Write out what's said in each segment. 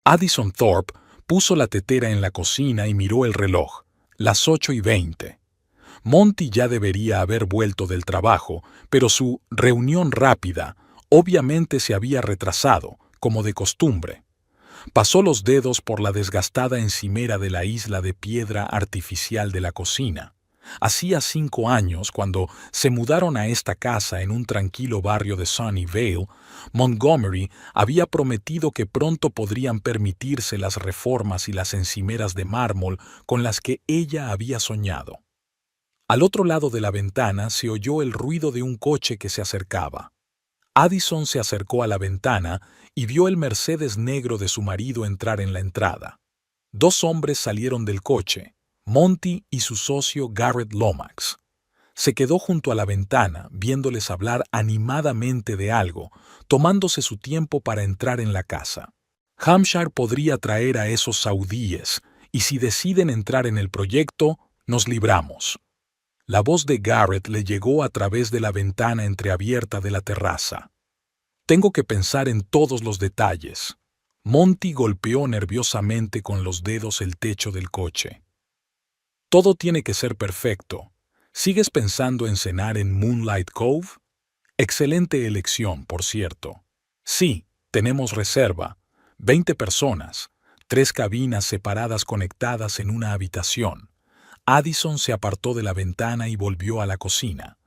Addison Thorpe puso la tetera en la cocina y miró el reloj, las 8:20. Monty ya debería haber vuelto del trabajo, pero su reunión rápida obviamente se había retrasado, como de costumbre. Pasó los dedos por la desgastada encimera de la isla de piedra artificial de la cocina. Hacía 5 años, cuando se mudaron a esta casa en un tranquilo barrio de Sunnyvale, Montgomery había prometido que pronto podrían permitirse las reformas y las encimeras de mármol con las que ella había soñado. Al otro lado de la ventana se oyó el ruido de un coche que se acercaba. Addison se acercó a la ventana y vio el Mercedes negro de su marido entrar en la entrada. 2 hombres salieron del coche, Monty y su socio Garrett Lomax. Se quedó junto a la ventana, viéndoles hablar animadamente de algo, tomándose su tiempo para entrar en la casa. Hampshire podría traer a esos saudíes, y si deciden entrar en el proyecto, nos libramos. La voz de Garrett le llegó a través de la ventana entreabierta de la terraza. Tengo que pensar en todos los detalles. Monty golpeó nerviosamente con los dedos el techo del coche. Todo tiene que ser perfecto. ¿Sigues pensando en cenar en Moonlight Cove? Excelente elección, por cierto. Sí, tenemos reserva. 20 personas. 3 cabinas separadas conectadas en una habitación. Addison se apartó de la ventana y volvió a la cocina.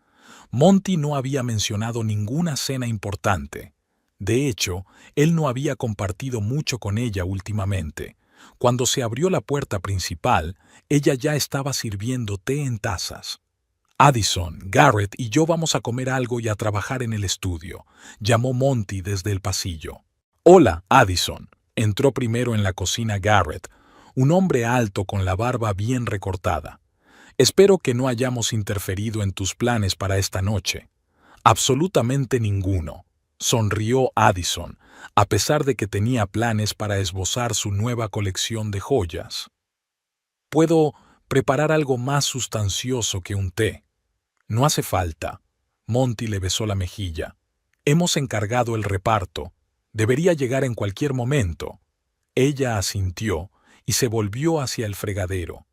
Monty no había mencionado ninguna cena importante. De hecho, él no había compartido mucho con ella últimamente. Cuando se abrió la puerta principal, ella ya estaba sirviendo té en tazas. Addison, Garrett y yo vamos a comer algo y a trabajar en el estudio, llamó Monty desde el pasillo. Hola, Addison. Entró primero en la cocina Garrett, un hombre alto con la barba bien recortada. Espero que no hayamos interferido en tus planes para esta noche. Absolutamente ninguno, sonrió Addison, a pesar de que tenía planes para esbozar su nueva colección de joyas. Puedo preparar algo más sustancioso que un té. No hace falta. Monty le besó la mejilla. Hemos encargado el reparto. Debería llegar en cualquier momento. Ella asintió y se volvió hacia el fregadero.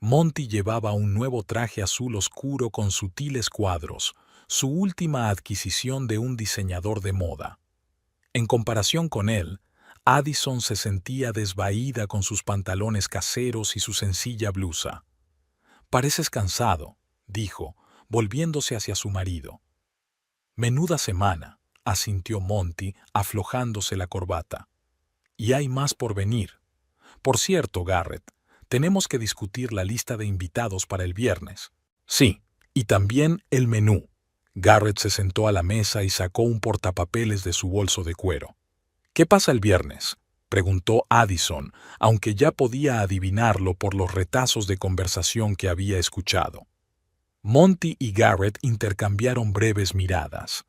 Monty llevaba un nuevo traje azul oscuro con sutiles cuadros, su última adquisición de un diseñador de moda. En comparación con él, Addison se sentía desvaída con sus pantalones caseros y su sencilla blusa. «Pareces cansado», dijo, volviéndose hacia su marido. «Menuda semana», asintió Monty, aflojándose la corbata. «Y hay más por venir. Por cierto, Garrett, tenemos que discutir la lista de invitados para el viernes». «Sí, y también el menú». Garrett se sentó a la mesa y sacó un portapapeles de su bolso de cuero. «¿Qué pasa el viernes?», preguntó Addison, aunque ya podía adivinarlo por los retazos de conversación que había escuchado. Monty y Garrett intercambiaron breves miradas.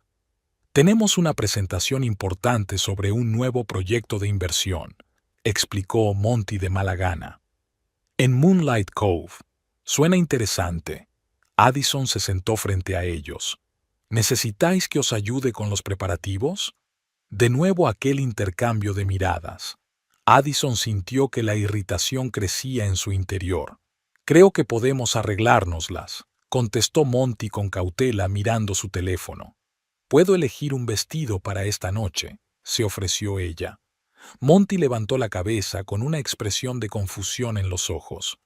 «Tenemos una presentación importante sobre un nuevo proyecto de inversión», explicó Monty de mala gana. «En Moonlight Cove. Suena interesante». Addison se sentó frente a ellos. «¿Necesitáis que os ayude con los preparativos?». De nuevo aquel intercambio de miradas. Addison sintió que la irritación crecía en su interior. «Creo que podemos arreglárnoslas», contestó Monty con cautela mirando su teléfono. «Puedo elegir un vestido para esta noche», se ofreció ella. Monty levantó la cabeza con una expresión de confusión en los ojos.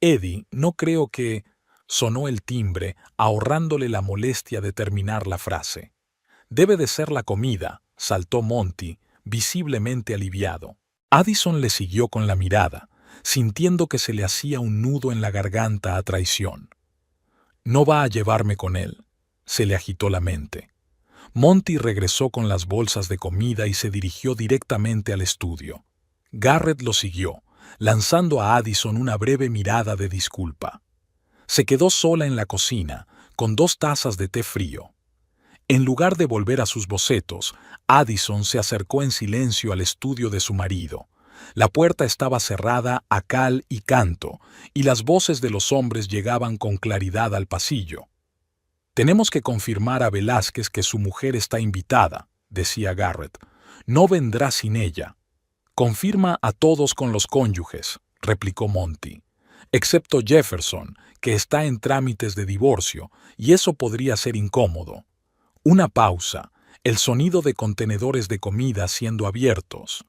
«Eddie, no creo que…», sonó el timbre, ahorrándole la molestia de terminar la frase. «Debe de ser la comida», saltó Monty, visiblemente aliviado. Addison le siguió con la mirada, sintiendo que se le hacía un nudo en la garganta a traición. «No va a llevarme con él», se le agitó la mente. Monty regresó con las bolsas de comida y se dirigió directamente al estudio. Garrett lo siguió, lanzando a Addison una breve mirada de disculpa. Se quedó sola en la cocina, con 2 tazas de té frío. En lugar de volver a sus bocetos, Addison se acercó en silencio al estudio de su marido. La puerta estaba cerrada a cal y canto, y las voces de los hombres llegaban con claridad al pasillo. «Tenemos que confirmar a Velázquez que su mujer está invitada», decía Garrett. «No vendrá sin ella». Confirma a todos con los cónyuges, replicó Monty, excepto Jefferson, que está en trámites de divorcio, y eso podría ser incómodo. Una pausa, el sonido de contenedores de comida siendo abiertos.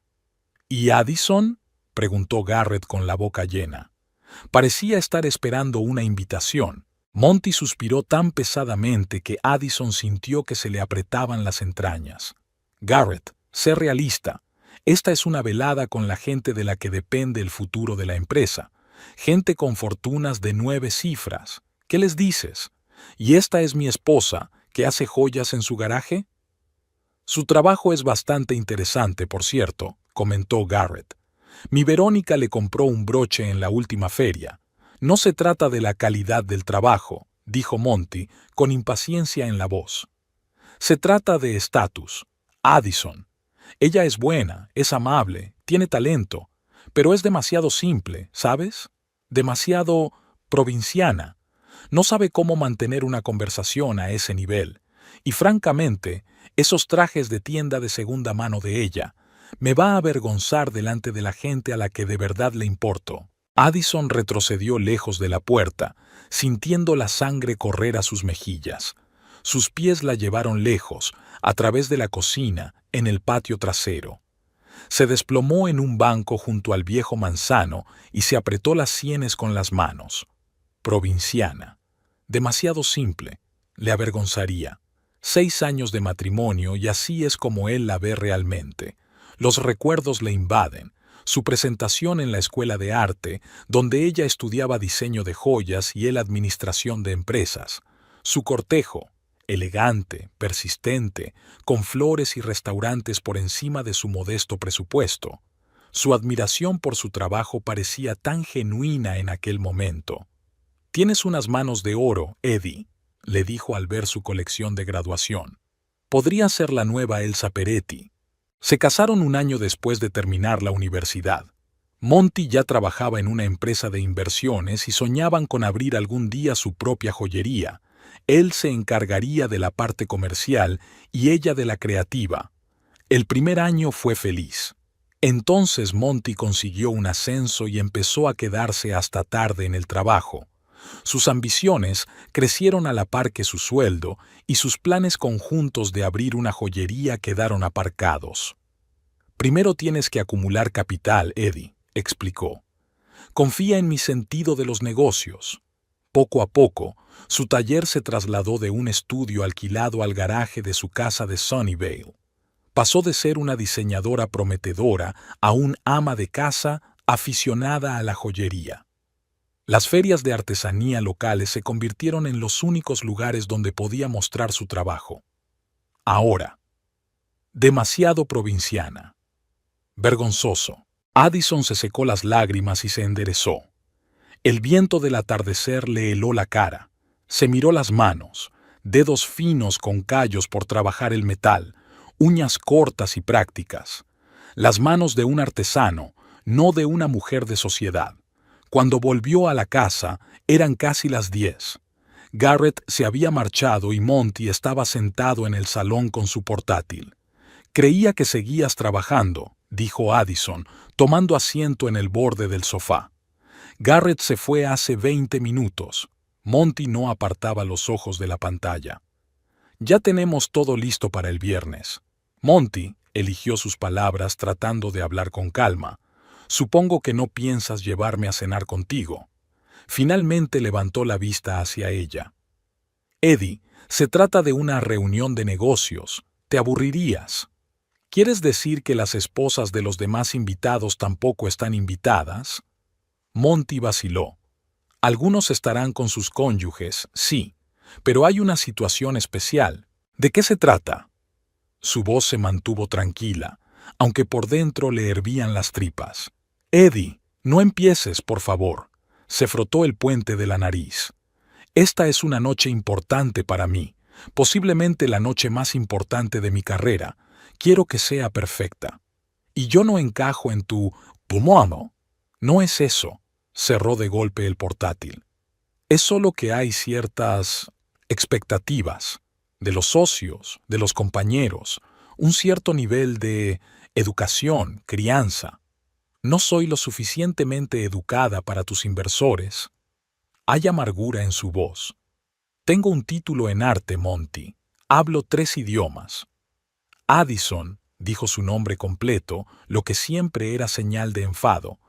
¿Y Addison?, preguntó Garrett con la boca llena. Parecía estar esperando una invitación. Monty suspiró tan pesadamente que Addison sintió que se le apretaban las entrañas. Garrett, sé realista. Esta es una velada con la gente de la que depende el futuro de la empresa. Gente con fortunas de 9 cifras. ¿Qué les dices? ¿Y esta es mi esposa, que hace joyas en su garaje? Su trabajo es bastante interesante, por cierto, comentó Garrett. Mi Verónica le compró un broche en la última feria. No se trata de la calidad del trabajo, dijo Monty, con impaciencia en la voz. Se trata de estatus. Addison. Ella es buena, es amable, tiene talento, pero es demasiado simple, ¿sabes? Demasiado provinciana. No sabe cómo mantener una conversación a ese nivel. Y francamente, esos trajes de tienda de segunda mano de ella me va a avergonzar delante de la gente a la que de verdad le importo. Addison retrocedió lejos de la puerta, sintiendo la sangre correr a sus mejillas. Sus pies la llevaron lejos, a través de la cocina, en el patio trasero. Se desplomó en un banco junto al viejo manzano y se apretó las sienes con las manos. Provinciana. Demasiado simple. Le avergonzaría. 6 años de matrimonio y así es como él la ve realmente. Los recuerdos le invaden. Su presentación en la escuela de arte, donde ella estudiaba diseño de joyas y él administración de empresas. Su cortejo, elegante, persistente, con flores y restaurantes por encima de su modesto presupuesto. Su admiración por su trabajo parecía tan genuina en aquel momento. «Tienes unas manos de oro, Eddie», le dijo al ver su colección de graduación. Podría ser la nueva Elsa Peretti. Se casaron un año después de terminar la universidad. Monty ya trabajaba en una empresa de inversiones y soñaban con abrir algún día su propia joyería. Él se encargaría de la parte comercial y ella de la creativa. El primer año fue feliz. Entonces Monty consiguió un ascenso y empezó a quedarse hasta tarde en el trabajo. Sus ambiciones crecieron a la par que su sueldo y sus planes conjuntos de abrir una joyería quedaron aparcados. «Primero tienes que acumular capital, Eddie», explicó. «Confía en mi sentido de los negocios». Poco a poco, su taller se trasladó de un estudio alquilado al garaje de su casa de Sunnyvale. Pasó de ser una diseñadora prometedora a un ama de casa aficionada a la joyería. Las ferias de artesanía locales se convirtieron en los únicos lugares donde podía mostrar su trabajo. Ahora, demasiado provinciana. Vergonzoso. Addison se secó las lágrimas y se enderezó. El viento del atardecer le heló la cara. Se miró las manos, dedos finos con callos por trabajar el metal, uñas cortas y prácticas. Las manos de un artesano, no de una mujer de sociedad. Cuando volvió a la casa, eran casi las 10. Garrett se había marchado y Monty estaba sentado en el salón con su portátil. «Creía que seguías trabajando», dijo Addison, tomando asiento en el borde del sofá. Garrett se fue hace 20 minutos. Monty no apartaba los ojos de la pantalla. «Ya tenemos todo listo para el viernes». Monty eligió sus palabras tratando de hablar con calma. «Supongo que no piensas llevarme a cenar contigo». Finalmente levantó la vista hacia ella. «Eddie, se trata de una reunión de negocios. Te aburrirías». «¿Quieres decir que las esposas de los demás invitados tampoco están invitadas?» Monty vaciló. «Algunos estarán con sus cónyuges, sí, pero hay una situación especial. ¿De qué se trata?» Su voz se mantuvo tranquila, aunque por dentro le hervían las tripas. «Eddie, no empieces, por favor». Se frotó el puente de la nariz. «Esta es una noche importante para mí, posiblemente la noche más importante de mi carrera. Quiero que sea perfecta. Y yo no encajo en tu pulmón. No es eso». Cerró de golpe el portátil. «Es solo que hay ciertas expectativas, de los socios, de los compañeros, un cierto nivel de educación, crianza. No soy lo suficientemente educada para tus inversores. Hay amargura en su voz. Tengo un título en arte, Monty. Hablo 3 idiomas. Addison, dijo su nombre completo, lo que siempre era señal de enfado.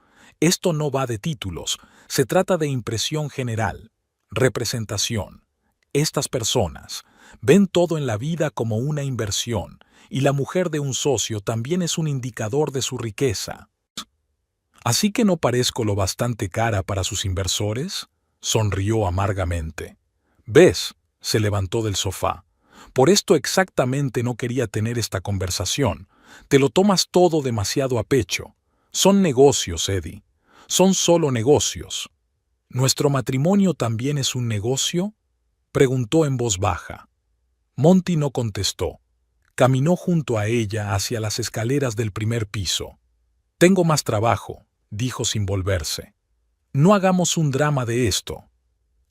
Esto no va de títulos, se trata de impresión general, representación. Estas personas ven todo en la vida como una inversión, y la mujer de un socio también es un indicador de su riqueza. ¿Así que no parezco lo bastante cara para sus inversores? Sonrió amargamente. ¿Ves? Se levantó del sofá. Por esto exactamente no quería tener esta conversación. Te lo tomas todo demasiado a pecho. Son negocios, Eddie. Son solo negocios. ¿Nuestro matrimonio también es un negocio? Preguntó en voz baja. Monty no contestó. Caminó junto a ella hacia las escaleras del primer piso. Tengo más trabajo, dijo sin volverse. No hagamos un drama de esto.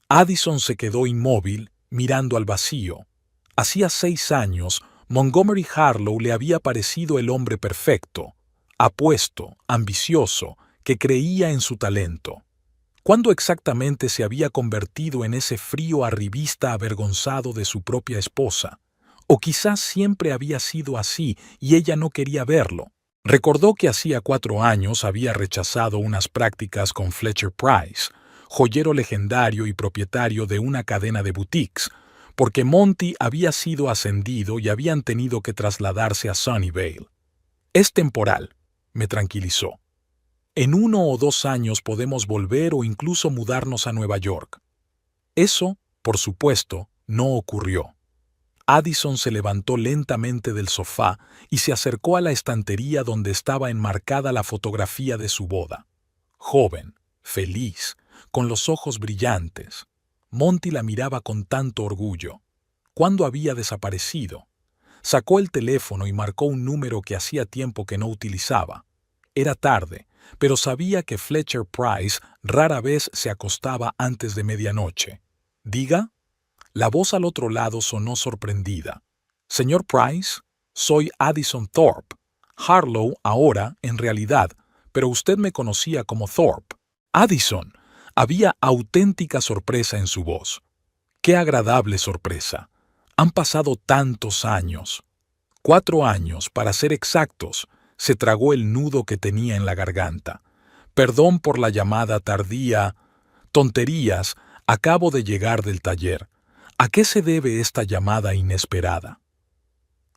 Addison se quedó inmóvil, mirando al vacío. Hacía 6 años, Montgomery Harlow le había parecido el hombre perfecto, apuesto, ambicioso, que creía en su talento. ¿Cuándo exactamente se había convertido en ese frío arribista avergonzado de su propia esposa? O quizás siempre había sido así y ella no quería verlo. Recordó que hacía 4 años había rechazado unas prácticas con Fletcher Price, joyero legendario y propietario de una cadena de boutiques, porque Monty había sido ascendido y habían tenido que trasladarse a Sunnyvale. Es temporal, me tranquilizó. En 1 o 2 años podemos volver o incluso mudarnos a Nueva York. Eso, por supuesto, no ocurrió. Addison se levantó lentamente del sofá y se acercó a la estantería donde estaba enmarcada la fotografía de su boda. Joven, feliz, con los ojos brillantes. Monty la miraba con tanto orgullo. ¿Cuándo había desaparecido? Sacó el teléfono y marcó un número que hacía tiempo que no utilizaba. Era tarde, pero sabía que Fletcher Price rara vez se acostaba antes de medianoche. ¿Diga? La voz al otro lado sonó sorprendida. Señor Price, soy Addison Thorpe. Harlow ahora, en realidad, pero usted me conocía como Thorpe. Addison. Había auténtica sorpresa en su voz. ¡Qué agradable sorpresa! Han pasado tantos años. 4 años, para ser exactos. Se tragó el nudo que tenía en la garganta. Perdón por la llamada tardía. Tonterías, acabo de llegar del taller. ¿A qué se debe esta llamada inesperada?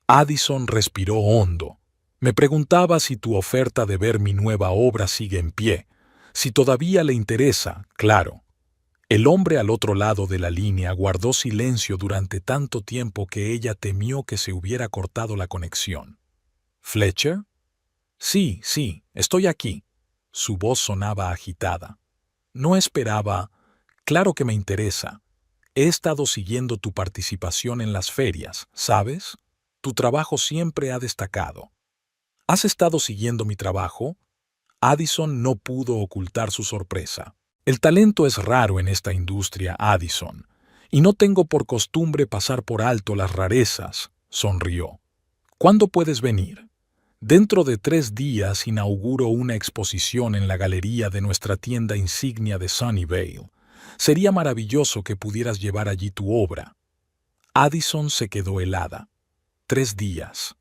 Addison respiró hondo. Me preguntaba si tu oferta de ver mi nueva obra sigue en pie. Si todavía le interesa, claro. El hombre al otro lado de la línea guardó silencio durante tanto tiempo que ella temió que se hubiera cortado la conexión. ¿Fletcher? Sí, estoy aquí. Su voz sonaba agitada. No esperaba. Claro que me interesa. He estado siguiendo tu participación en las ferias, ¿sabes? Tu trabajo siempre ha destacado. ¿Has estado siguiendo mi trabajo? Addison no pudo ocultar su sorpresa. El talento es raro en esta industria, Addison, y no tengo por costumbre pasar por alto las rarezas, sonrió. ¿Cuándo puedes venir? Dentro de 3 días inauguro una exposición en la galería de nuestra tienda insignia de Sunnyvale. Sería maravilloso que pudieras llevar allí tu obra. Addison se quedó helada. 3 días.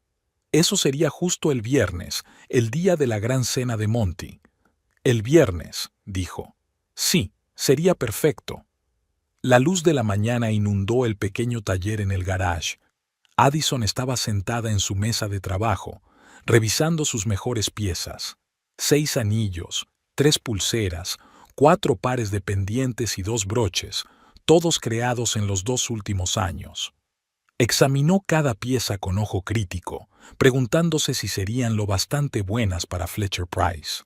Eso sería justo el viernes, el día de la gran cena de Monty. El viernes, dijo. Sí, sería perfecto. La luz de la mañana inundó el pequeño taller en el garage. Addison estaba sentada en su mesa de trabajo, revisando sus mejores piezas. 6 anillos, 3 pulseras, 4 pares de pendientes y 2 broches, todos creados en los 2 últimos años. Examinó cada pieza con ojo crítico, preguntándose si serían lo bastante buenas para Fletcher Price.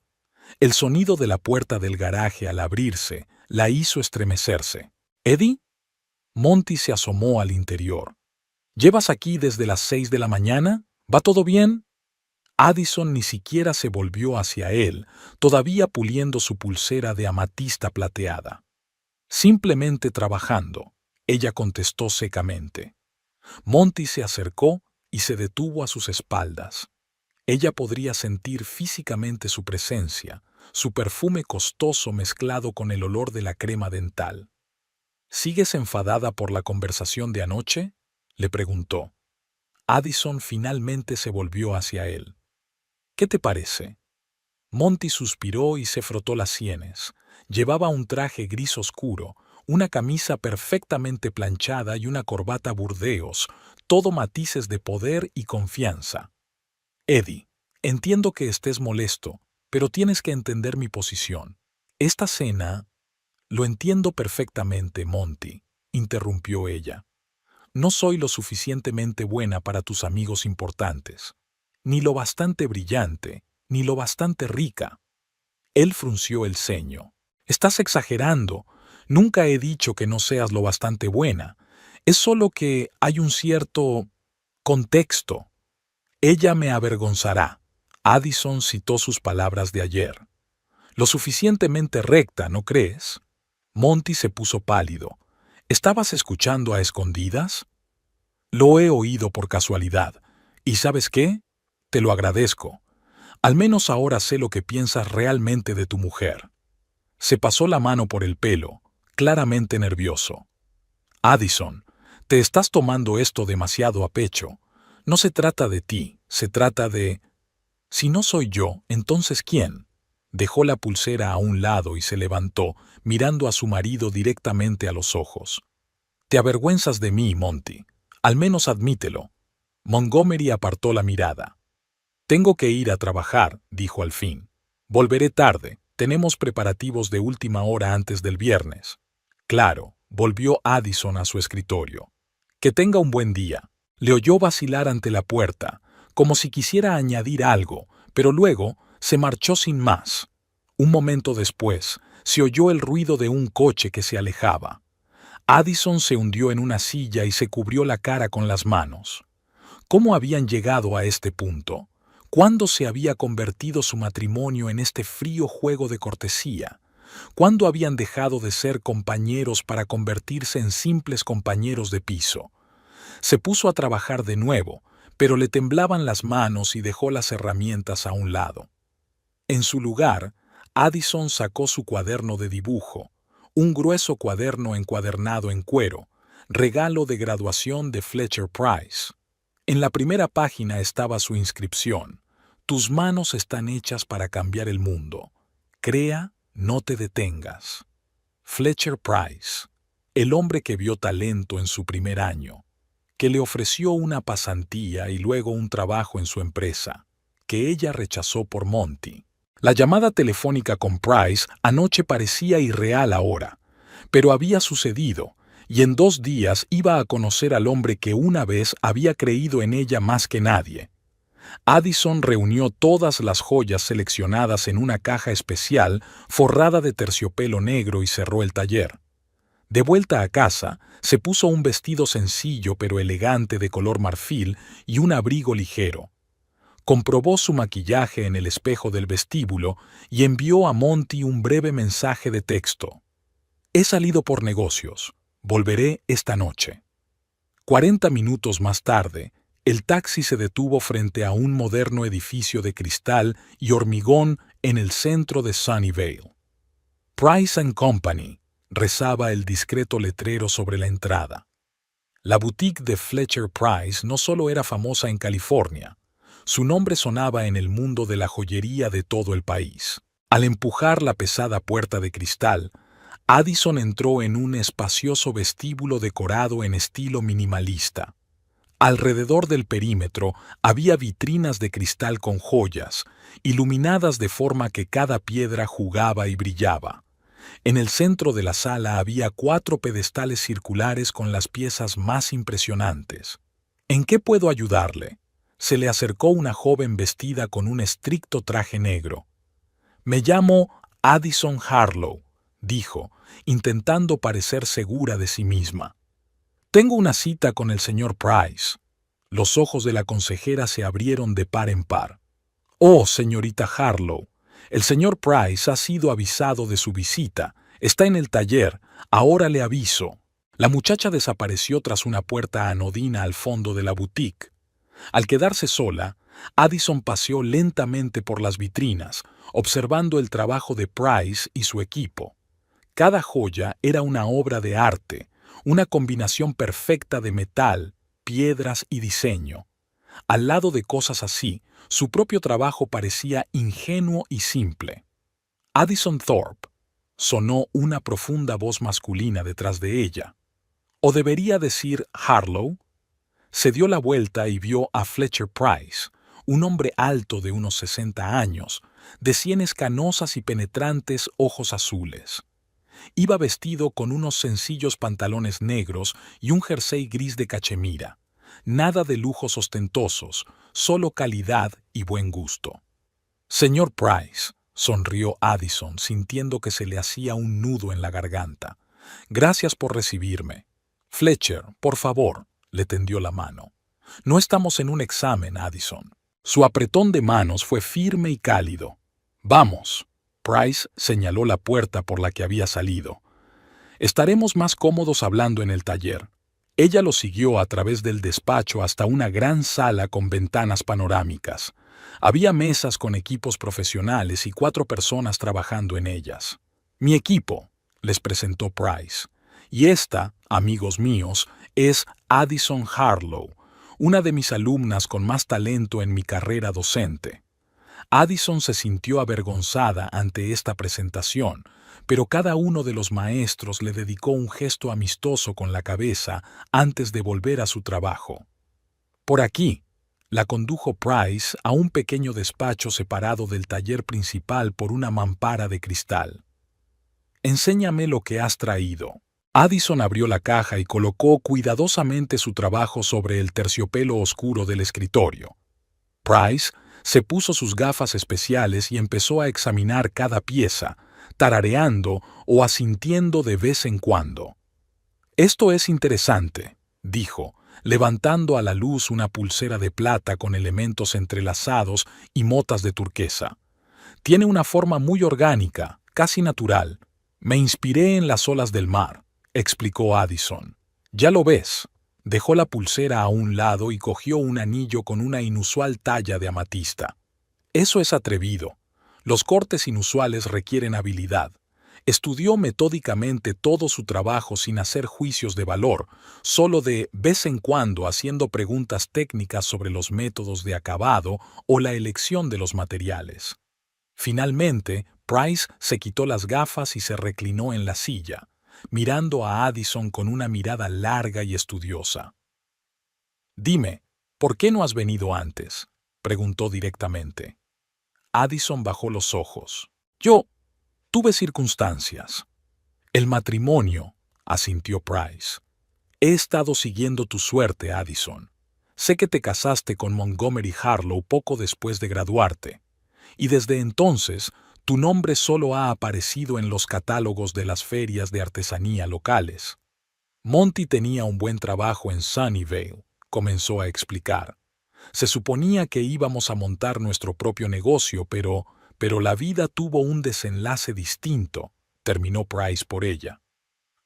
El sonido de la puerta del garaje al abrirse la hizo estremecerse. ¿Eddie? Monty se asomó al interior. ¿Llevas aquí desde las 6 de la mañana? ¿Va todo bien? Addison ni siquiera se volvió hacia él, todavía puliendo su pulsera de amatista plateada. Simplemente trabajando, ella contestó secamente. Monty se acercó y se detuvo a sus espaldas. Ella podría sentir físicamente su presencia, su perfume costoso mezclado con el olor de la crema dental. ¿Sigues enfadada por la conversación de anoche?, le preguntó. Addison finalmente se volvió hacia él. ¿Qué te parece? Monty suspiró y se frotó las sienes. Llevaba un traje gris oscuro, una camisa perfectamente planchada y una corbata burdeos, todo matices de poder y confianza. Eddie, entiendo que estés molesto, pero tienes que entender mi posición. Esta cena... Lo entiendo perfectamente, Monty, interrumpió ella. No soy lo suficientemente buena para tus amigos importantes, ni lo bastante brillante, ni lo bastante rica. Él frunció el ceño. Estás exagerando. Nunca he dicho que no seas lo bastante buena. Es solo que hay un cierto contexto. Ella me avergonzará. Addison citó sus palabras de ayer. Lo suficientemente recta, ¿no crees? Monty se puso pálido. ¿Estabas escuchando a escondidas? Lo he oído por casualidad. ¿Y sabes qué? Te lo agradezco. Al menos ahora sé lo que piensas realmente de tu mujer. Se pasó la mano por el pelo, claramente nervioso. Addison, te estás tomando esto demasiado a pecho. No se trata de ti, se trata de... Si no soy yo, entonces ¿quién? Dejó la pulsera a un lado y se levantó, mirando a su marido directamente a los ojos. Te avergüenzas de mí, Monty. Al menos admítelo. Montgomery apartó la mirada. Tengo que ir a trabajar, dijo al fin. Volveré tarde. Tenemos preparativos de última hora antes del viernes. Claro, volvió Addison a su escritorio. Que tenga un buen día. Le oyó vacilar ante la puerta, como si quisiera añadir algo, pero luego se marchó sin más. Un momento después, se oyó el ruido de un coche que se alejaba. Addison se hundió en una silla y se cubrió la cara con las manos. ¿Cómo habían llegado a este punto? ¿Cuándo se había convertido su matrimonio en este frío juego de cortesía? ¿Cuándo habían dejado de ser compañeros para convertirse en simples compañeros de piso? Se puso a trabajar de nuevo, pero le temblaban las manos y dejó las herramientas a un lado. En su lugar, Addison sacó su cuaderno de dibujo, un grueso cuaderno encuadernado en cuero, regalo de graduación de Fletcher Price. En la primera página estaba su inscripción: Tus manos están hechas para cambiar el mundo. Crea, no te detengas. Fletcher Price, el hombre que vio talento en su primer año, que le ofreció una pasantía y luego un trabajo en su empresa, que ella rechazó por Monty. La llamada telefónica con Price anoche parecía irreal ahora, pero había sucedido, y en 2 días iba a conocer al hombre que una vez había creído en ella más que nadie. Addison reunió todas las joyas seleccionadas en una caja especial forrada de terciopelo negro y cerró el taller. De vuelta a casa, se puso un vestido sencillo pero elegante de color marfil y un abrigo ligero. Comprobó su maquillaje en el espejo del vestíbulo y envió a Monty un breve mensaje de texto. He salido por negocios. Volveré esta noche. 40 minutos más tarde, el taxi se detuvo frente a un moderno edificio de cristal y hormigón en el centro de Sunnyvale. Price & Company, rezaba el discreto letrero sobre la entrada. La boutique de Fletcher Price no solo era famosa en California, su nombre sonaba en el mundo de la joyería de todo el país. Al empujar la pesada puerta de cristal, Addison entró en un espacioso vestíbulo decorado en estilo minimalista. Alrededor del perímetro había vitrinas de cristal con joyas, iluminadas de forma que cada piedra jugaba y brillaba. En el centro de la sala había 4 pedestales circulares con las piezas más impresionantes. ¿En qué puedo ayudarle? Se le acercó una joven vestida con un estricto traje negro. Me llamo Addison Harlow, dijo, intentando parecer segura de sí misma. Tengo una cita con el señor Price. Los ojos de la consejera se abrieron de par en par. Oh, señorita Harlow, el señor Price ha sido avisado de su visita. Está en el taller. Ahora le aviso. La muchacha desapareció tras una puerta anodina al fondo de la boutique. Al quedarse sola, Addison paseó lentamente por las vitrinas, observando el trabajo de Price y su equipo. Cada joya era una obra de arte, una combinación perfecta de metal, piedras y diseño. Al lado de cosas así, su propio trabajo parecía ingenuo y simple. Addison Thorpe, sonó una profunda voz masculina detrás de ella. ¿O debería decir Harlow? Se dio la vuelta y vio a Fletcher Price, un hombre alto de unos 60 años, de sienes canosas y penetrantes ojos azules. Iba vestido con unos sencillos pantalones negros y un jersey gris de cachemira. Nada de lujos ostentosos, solo calidad y buen gusto. Señor Price, sonrió Addison, sintiendo que se le hacía un nudo en la garganta. Gracias por recibirme. Fletcher, por favor, le tendió la mano. No estamos en un examen, Addison. Su apretón de manos fue firme y cálido. Vamos. Price señaló la puerta por la que había salido. Estaremos más cómodos hablando en el taller. Ella lo siguió a través del despacho hasta una gran sala con ventanas panorámicas. Había mesas con equipos profesionales y 4 personas trabajando en ellas. Mi equipo, les presentó Price. Y esta, amigos míos, es Addison Harlow, una de mis alumnas con más talento en mi carrera docente. Addison se sintió avergonzada ante esta presentación, pero cada uno de los maestros le dedicó un gesto amistoso con la cabeza antes de volver a su trabajo. Por aquí, la condujo Price a un pequeño despacho separado del taller principal por una mampara de cristal. Enséñame lo que has traído. Addison abrió la caja y colocó cuidadosamente su trabajo sobre el terciopelo oscuro del escritorio. Price se puso sus gafas especiales y empezó a examinar cada pieza, tarareando o asintiendo de vez en cuando. Esto es interesante, dijo, levantando a la luz una pulsera de plata con elementos entrelazados y motas de turquesa. Tiene una forma muy orgánica, casi natural. Me inspiré en las olas del mar, explicó Addison. Ya lo ves. Dejó la pulsera a un lado y cogió un anillo con una inusual talla de amatista. Eso es atrevido. Los cortes inusuales requieren habilidad. Estudió metódicamente todo su trabajo sin hacer juicios de valor, solo de vez en cuando haciendo preguntas técnicas sobre los métodos de acabado o la elección de los materiales. Finalmente, Price se quitó las gafas y se reclinó en la silla, mirando a Addison con una mirada larga y estudiosa. «Dime, ¿por qué no has venido antes?», preguntó directamente. Addison bajó los ojos. «Yo tuve circunstancias». «El matrimonio», asintió Price. «He estado siguiendo tu suerte, Addison. Sé que te casaste con Montgomery Harlow poco después de graduarte, y desde entonces tu nombre solo ha aparecido en los catálogos de las ferias de artesanía locales. Monty tenía un buen trabajo en Sunnyvale», comenzó a explicar. «Se suponía que íbamos a montar nuestro propio negocio, pero la vida tuvo un desenlace distinto», terminó Price por ella.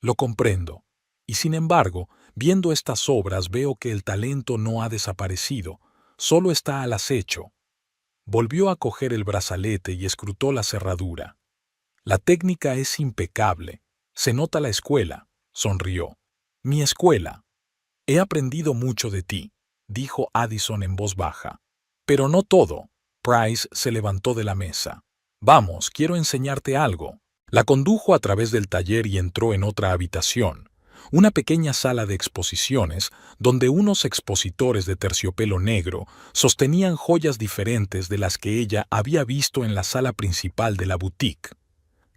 «Lo comprendo. Y sin embargo, viendo estas obras veo que el talento no ha desaparecido, solo está al acecho». Volvió a coger el brazalete y escrutó la cerradura. «La técnica es impecable. Se nota la escuela», sonrió. «Mi escuela. He aprendido mucho de ti», dijo Addison en voz baja. «Pero no todo». Price se levantó de la mesa. «Vamos, quiero enseñarte algo». La condujo a través del taller y entró en otra habitación, una pequeña sala de exposiciones donde unos expositores de terciopelo negro sostenían joyas diferentes de las que ella había visto en la sala principal de la boutique.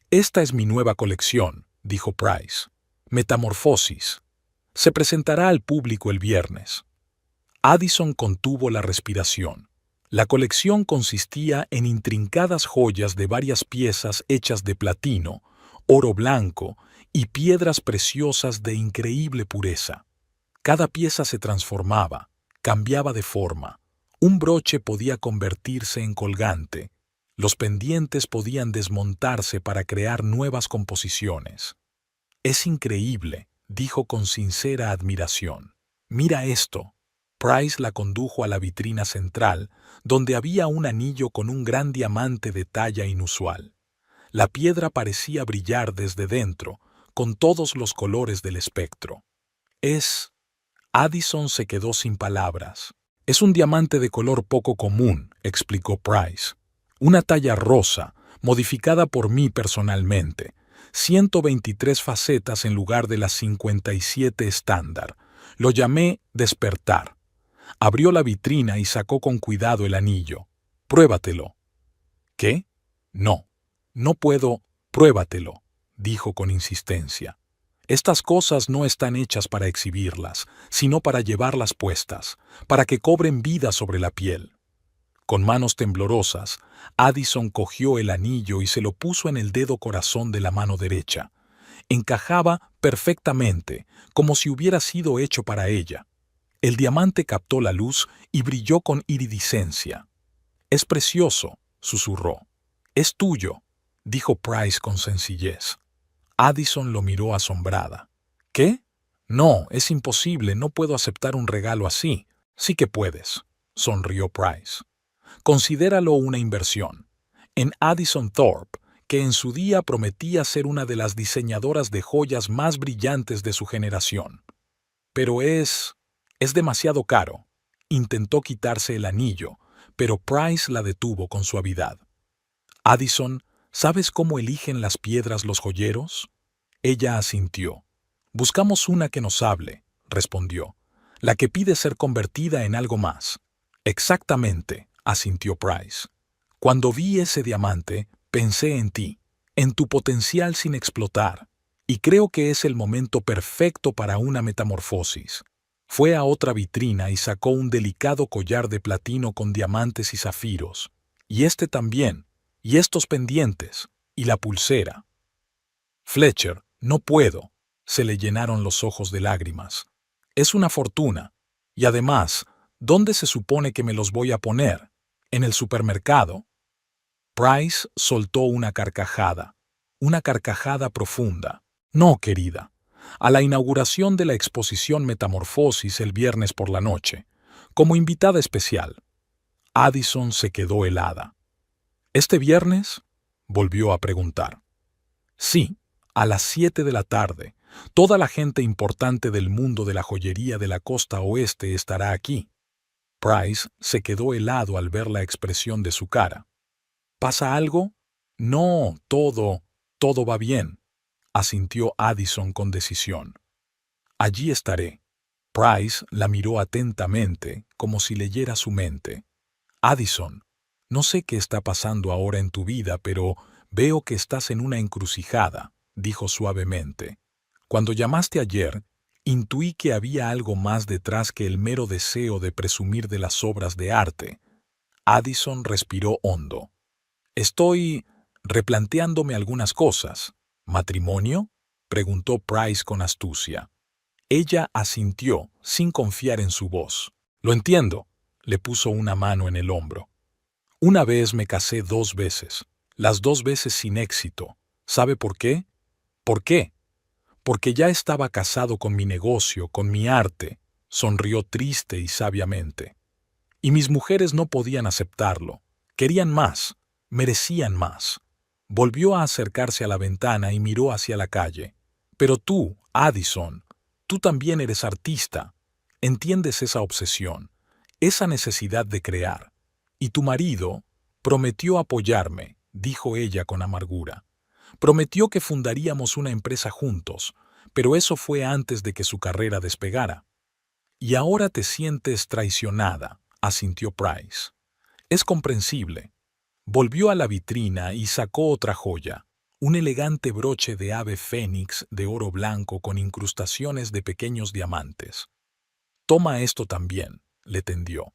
«Esta es mi nueva colección», dijo Price. «Metamorfosis. Se presentará al público el viernes». Addison contuvo la respiración. La colección consistía en intrincadas joyas de varias piezas hechas de platino, oro blanco y piedras preciosas de increíble pureza. Cada pieza se transformaba, cambiaba de forma. Un broche podía convertirse en colgante. Los pendientes podían desmontarse para crear nuevas composiciones. «Es increíble», dijo con sincera admiración. «Mira esto». Price la condujo a la vitrina central, donde había un anillo con un gran diamante de talla inusual. La piedra parecía brillar desde dentro, con todos los colores del espectro. Addison se quedó sin palabras. Es un diamante de color poco común, explicó Price. Una talla rosa, modificada por mí personalmente. 123 facetas en lugar de las 57 estándar. Lo llamé despertar. Abrió la vitrina y sacó con cuidado el anillo. Pruébatelo. ¿Qué? No. No puedo. Pruébatelo, dijo con insistencia. Estas cosas no están hechas para exhibirlas, sino para llevarlas puestas, para que cobren vida sobre la piel. Con manos temblorosas, Addison cogió el anillo y se lo puso en el dedo corazón de la mano derecha. Encajaba perfectamente, como si hubiera sido hecho para ella. El diamante captó la luz y brilló con iridiscencia. «Es precioso», susurró. «Es tuyo», dijo Price con sencillez. Addison lo miró asombrada. «¿Qué? No, es imposible, no puedo aceptar un regalo así». «Sí que puedes», sonrió Price. «Considéralo una inversión. En Addison Thorpe, que en su día prometía ser una de las diseñadoras de joyas más brillantes de su generación. Pero es demasiado caro». Intentó quitarse el anillo, pero Price la detuvo con suavidad. «Addison, ¿sabes cómo eligen las piedras los joyeros?» Ella asintió. «Buscamos una que nos hable», respondió. «La que pide ser convertida en algo más». «Exactamente», asintió Price. «Cuando vi ese diamante, pensé en ti, en tu potencial sin explotar, y creo que es el momento perfecto para una metamorfosis». Fue a otra vitrina y sacó un delicado collar de platino con diamantes y zafiros. «Y este también, y estos pendientes, y la pulsera». «Fletcher, no puedo», se le llenaron los ojos de lágrimas. «Es una fortuna. Y además, ¿dónde se supone que me los voy a poner? ¿En el supermercado?» Price soltó una carcajada profunda. «No, querida. A la inauguración de la exposición Metamorfosis el viernes por la noche, como invitada especial». Addison se quedó helada. «¿Este viernes?», volvió a preguntar. «Sí, a las 7 de la tarde. Toda la gente importante del mundo de la joyería de la costa oeste estará aquí». Price se quedó helado al ver la expresión de su cara. «¿Pasa algo?» «No, todo va bien», asintió Addison con decisión. «Allí estaré». Price la miró atentamente, como si leyera su mente. «Addison, no sé qué está pasando ahora en tu vida, pero veo que estás en una encrucijada», dijo suavemente. «Cuando llamaste ayer, intuí que había algo más detrás que el mero deseo de presumir de las obras de arte». Addison respiró hondo. «Estoy replanteándome algunas cosas». «¿Matrimonio?», preguntó Price con astucia. Ella asintió, sin confiar en su voz. «Lo entiendo», le puso una mano en el hombro. «Una vez me casé 2 veces, las 2 veces sin éxito. ¿Sabe por qué?» «¿Por qué?» «Porque ya estaba casado con mi negocio, con mi arte», sonrió triste y sabiamente. «Y mis mujeres no podían aceptarlo. Querían más, merecían más». Volvió a acercarse a la ventana y miró hacia la calle. «Pero tú, Addison, tú también eres artista. ¿Entiendes esa obsesión, esa necesidad de crear? Y tu marido prometió apoyarme», dijo ella con amargura. «Prometió que fundaríamos una empresa juntos, pero eso fue antes de que su carrera despegara». «Y ahora te sientes traicionada», asintió Price. «Es comprensible». Volvió a la vitrina y sacó otra joya, un elegante broche de ave fénix de oro blanco con incrustaciones de pequeños diamantes. «Toma esto también», le tendió.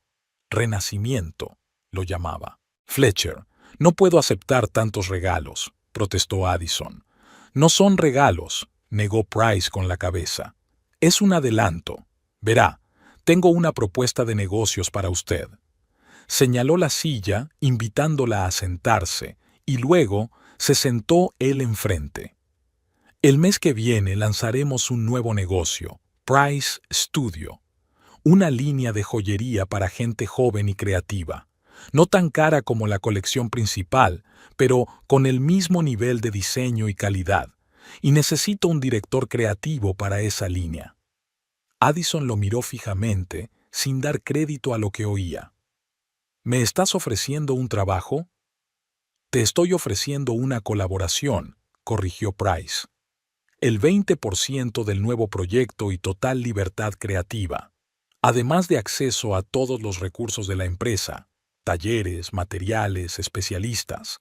«Renacimiento», lo llamaba. «Fletcher, no puedo aceptar tantos regalos», protestó Addison. «No son regalos», negó Price con la cabeza. «Es un adelanto. Verá, tengo una propuesta de negocios para usted». Señaló la silla, invitándola a sentarse, y luego se sentó él enfrente. «El mes que viene lanzaremos un nuevo negocio, Price Studio. Una línea de joyería para gente joven y creativa. No tan cara como la colección principal, pero con el mismo nivel de diseño y calidad. Y necesito un director creativo para esa línea. Addison lo miró fijamente, sin dar crédito a lo que oía. ¿Me estás ofreciendo un trabajo? Te estoy ofreciendo una colaboración, corrigió Price. El 20% del nuevo proyecto y total libertad creativa. Además de acceso a todos los recursos de la empresa, talleres, materiales, especialistas.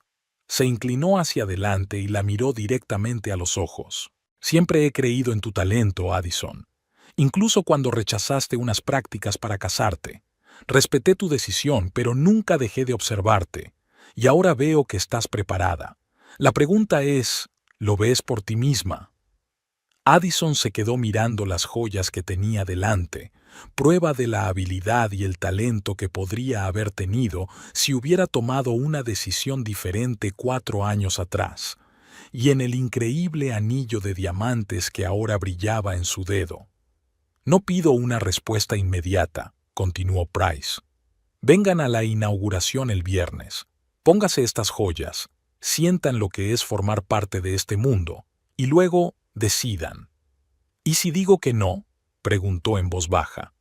Se inclinó hacia adelante y la miró directamente a los ojos. Siempre he creído en tu talento, Addison. Incluso cuando rechazaste unas prácticas para casarte. Respeté tu decisión, pero nunca dejé de observarte. Y ahora veo que estás preparada. La pregunta es, ¿lo ves por ti misma? Addison se quedó mirando las joyas que tenía delante, prueba de la habilidad y el talento que podría haber tenido si hubiera tomado una decisión diferente 4 años atrás, y en el increíble anillo de diamantes que ahora brillaba en su dedo. No pido una respuesta inmediata, continuó Price. Vengan a la inauguración el viernes. Póngase estas joyas, sientan lo que es formar parte de este mundo, y luego decidan. ¿Y si digo que no? Preguntó en voz baja.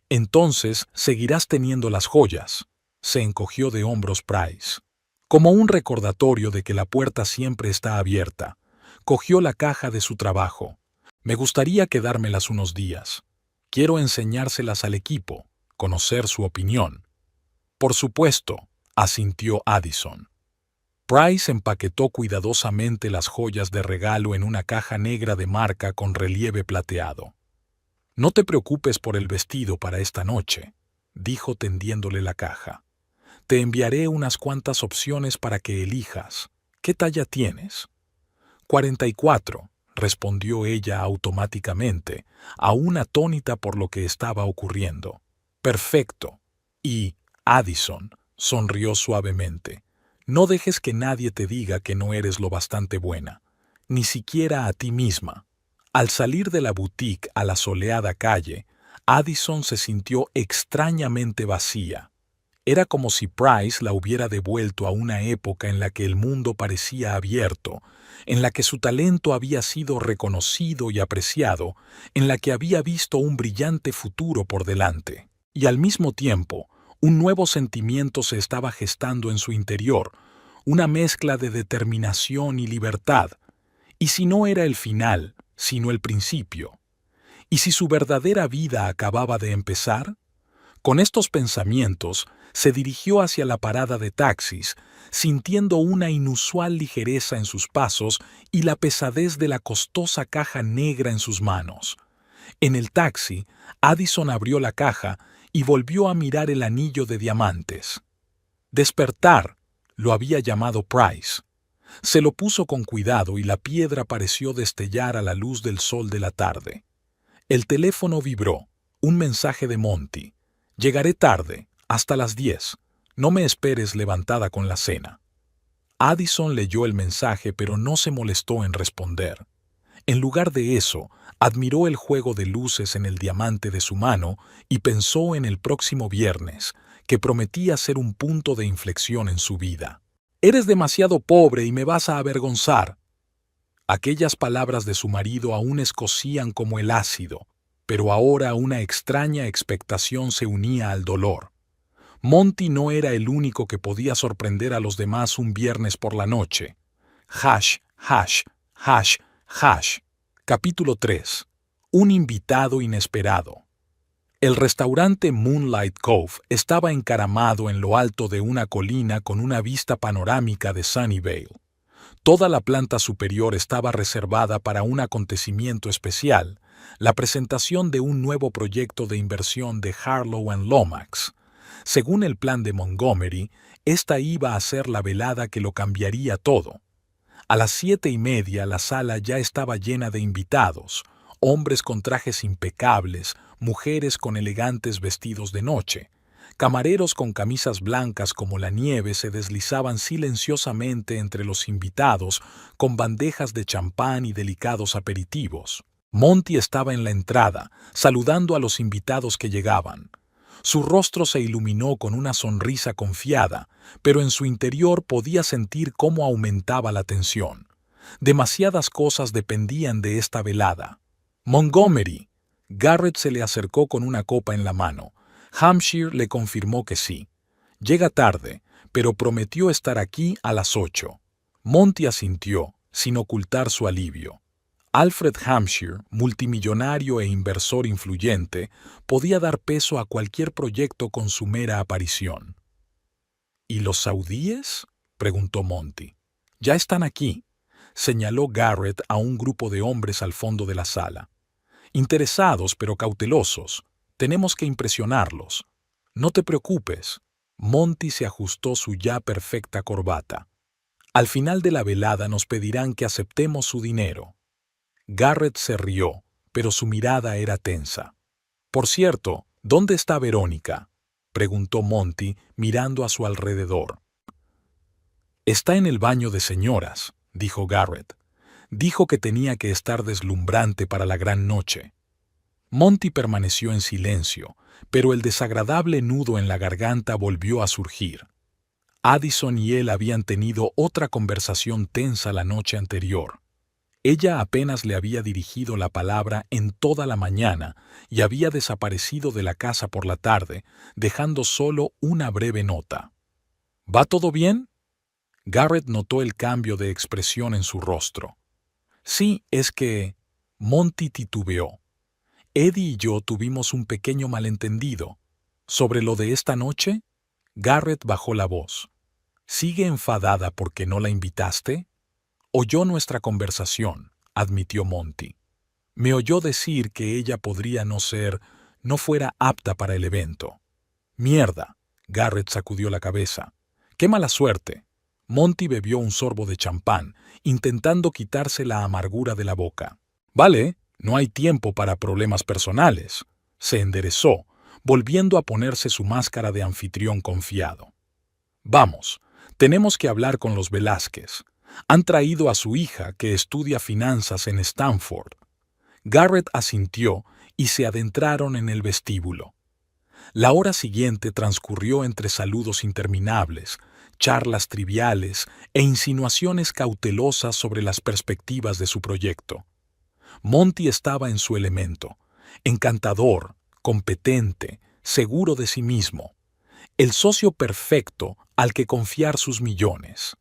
Entonces seguirás teniendo las joyas. Se encogió de hombros Price. Como un recordatorio de que la puerta siempre está abierta, cogió la caja de su trabajo. Me gustaría quedármelas unos días. Quiero enseñárselas al equipo, conocer su opinión. Por supuesto, asintió Addison. Price empaquetó cuidadosamente las joyas de regalo en una caja negra de marca con relieve plateado. No te preocupes por el vestido para esta noche, dijo tendiéndole la caja. Te enviaré unas cuantas opciones para que elijas. ¿Qué talla tienes? 44, respondió ella automáticamente, aún atónita por lo que estaba ocurriendo. Perfecto. Y, Addison, sonrió suavemente. No dejes que nadie te diga que no eres lo bastante buena, ni siquiera a ti misma. Al salir de la boutique a la soleada calle, Addison se sintió extrañamente vacía. Era como si Price la hubiera devuelto a una época en la que el mundo parecía abierto, en la que su talento había sido reconocido y apreciado, en la que había visto un brillante futuro por delante. Y al mismo tiempo, un nuevo sentimiento se estaba gestando en su interior, una mezcla de determinación y libertad. ¿Y si no era el final, sino el principio? ¿Y si su verdadera vida acababa de empezar? Con estos pensamientos, se dirigió hacia la parada de taxis, sintiendo una inusual ligereza en sus pasos y la pesadez de la costosa caja negra en sus manos. En el taxi, Addison abrió la caja y volvió a mirar el anillo de diamantes. Despertar, lo había llamado Price. Se lo puso con cuidado y la piedra pareció destellar a la luz del sol de la tarde. El teléfono vibró. Un mensaje de Monty. Llegaré tarde, hasta las 10. No me esperes levantada con la cena. Addison leyó el mensaje, pero no se molestó en responder. En lugar de eso, admiró el juego de luces en el diamante de su mano y pensó en el próximo viernes, que prometía ser un punto de inflexión en su vida. «Eres demasiado pobre y me vas a avergonzar». Aquellas palabras de su marido aún escocían como el ácido, pero ahora una extraña expectación se unía al dolor. Monty no era el único que podía sorprender a los demás un viernes por la noche. Hash, hash, hash, hash. Capítulo 3. Un invitado inesperado. El restaurante Moonlight Cove estaba encaramado en lo alto de una colina con una vista panorámica de Sunnyvale. Toda la planta superior estaba reservada para un acontecimiento especial, la presentación de un nuevo proyecto de inversión de Harlow & Lomax. Según el plan de Montgomery, esta iba a ser la velada que lo cambiaría todo. A las 7:30 la sala ya estaba llena de invitados, hombres con trajes impecables, mujeres con elegantes vestidos de noche. Camareros con camisas blancas como la nieve se deslizaban silenciosamente entre los invitados con bandejas de champán y delicados aperitivos. Monty estaba en la entrada, saludando a los invitados que llegaban. Su rostro se iluminó con una sonrisa confiada, pero en su interior podía sentir cómo aumentaba la tensión. Demasiadas cosas dependían de esta velada. Montgomery. Garrett se le acercó con una copa en la mano. Hampshire le confirmó que sí. Llega tarde, pero prometió estar aquí a las 8. Monty asintió, sin ocultar su alivio. Alfred Hampshire, multimillonario e inversor influyente, podía dar peso a cualquier proyecto con su mera aparición. ¿Y los saudíes?, preguntó Monty. Ya están aquí, señaló Garrett a un grupo de hombres al fondo de la sala. Interesados pero cautelosos. Tenemos que impresionarlos. No te preocupes. Monty se ajustó su ya perfecta corbata. Al final de la velada nos pedirán que aceptemos su dinero. Garrett se rió, pero su mirada era tensa. Por cierto, ¿dónde está Verónica?, preguntó Monty, mirando a su alrededor. Está en el baño de señoras, dijo Garrett. Dijo que tenía que estar deslumbrante para la gran noche. Monty permaneció en silencio, pero el desagradable nudo en la garganta volvió a surgir. Addison y él habían tenido otra conversación tensa la noche anterior. Ella apenas le había dirigido la palabra en toda la mañana y había desaparecido de la casa por la tarde, dejando solo una breve nota. ¿Va todo bien? Garrett notó el cambio de expresión en su rostro. Sí, es que... Monty titubeó. Eddie y yo tuvimos un pequeño malentendido. ¿Sobre lo de esta noche? Garrett bajó la voz. ¿Sigue enfadada porque no la invitaste? Oyó nuestra conversación, admitió Monty. Me oyó decir que ella podría no fuera apta para el evento. Mierda, Garrett sacudió la cabeza. ¡Qué mala suerte! Monty bebió un sorbo de champán, intentando quitarse la amargura de la boca. Vale, no hay tiempo para problemas personales. Se enderezó, volviendo a ponerse su máscara de anfitrión confiado. Vamos, tenemos que hablar con los Velázquez. Han traído a su hija, que estudia finanzas en Stanford. Garrett asintió y se adentraron en el vestíbulo. La hora siguiente transcurrió entre saludos interminables, charlas triviales e insinuaciones cautelosas sobre las perspectivas de su proyecto. Monty estaba en su elemento, encantador, competente, seguro de sí mismo, el socio perfecto al que confiar sus millones.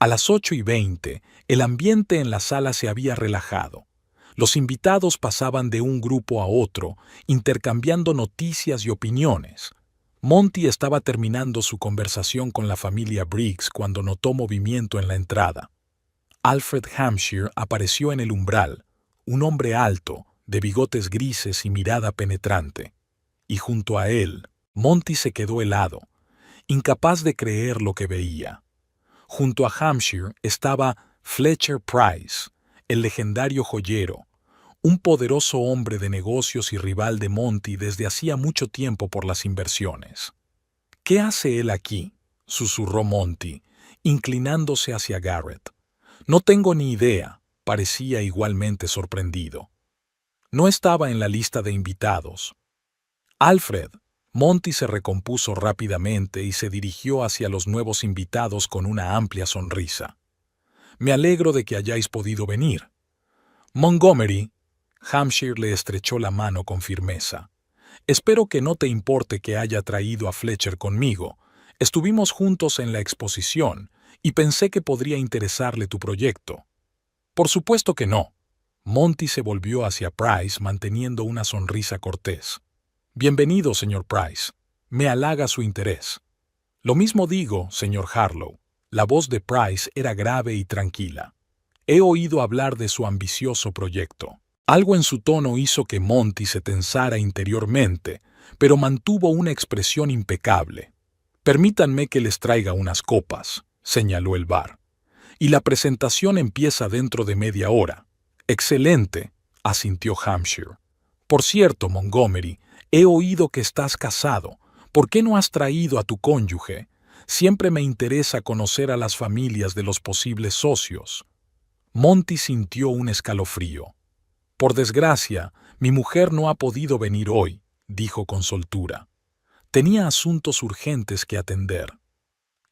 A las 8:20, el ambiente en la sala se había relajado. Los invitados pasaban de un grupo a otro, intercambiando noticias y opiniones. Monty estaba terminando su conversación con la familia Briggs cuando notó movimiento en la entrada. Alfred Hampshire apareció en el umbral, un hombre alto, de bigotes grises y mirada penetrante. Y junto a él, Monty se quedó helado, incapaz de creer lo que veía. Junto a Hampshire estaba Fletcher Price, el legendario joyero, un poderoso hombre de negocios y rival de Monty desde hacía mucho tiempo por las inversiones. ¿Qué hace él aquí?, susurró Monty, inclinándose hacia Garrett. No tengo ni idea, parecía igualmente sorprendido. No estaba en la lista de invitados. Alfred. Monty se recompuso rápidamente y se dirigió hacia los nuevos invitados con una amplia sonrisa. Me alegro de que hayáis podido venir. Montgomery. Hampshire le estrechó la mano con firmeza. Espero que no te importe que haya traído a Fletcher conmigo. Estuvimos juntos en la exposición y pensé que podría interesarle tu proyecto. Por supuesto que no. Monty se volvió hacia Price manteniendo una sonrisa cortés. Bienvenido, señor Price. Me halaga su interés. Lo mismo digo, señor Harlow. La voz de Price era grave y tranquila. He oído hablar de su ambicioso proyecto. Algo en su tono hizo que Monty se tensara interiormente, pero mantuvo una expresión impecable. Permítanme que les traiga unas copas, señaló el bar. Y la presentación empieza dentro de media hora. Excelente, asintió Hampshire. Por cierto, Montgomery, he oído que estás casado. ¿Por qué no has traído a tu cónyuge? Siempre me interesa conocer a las familias de los posibles socios. Monty sintió un escalofrío. Por desgracia, mi mujer no ha podido venir hoy, dijo con soltura. Tenía asuntos urgentes que atender.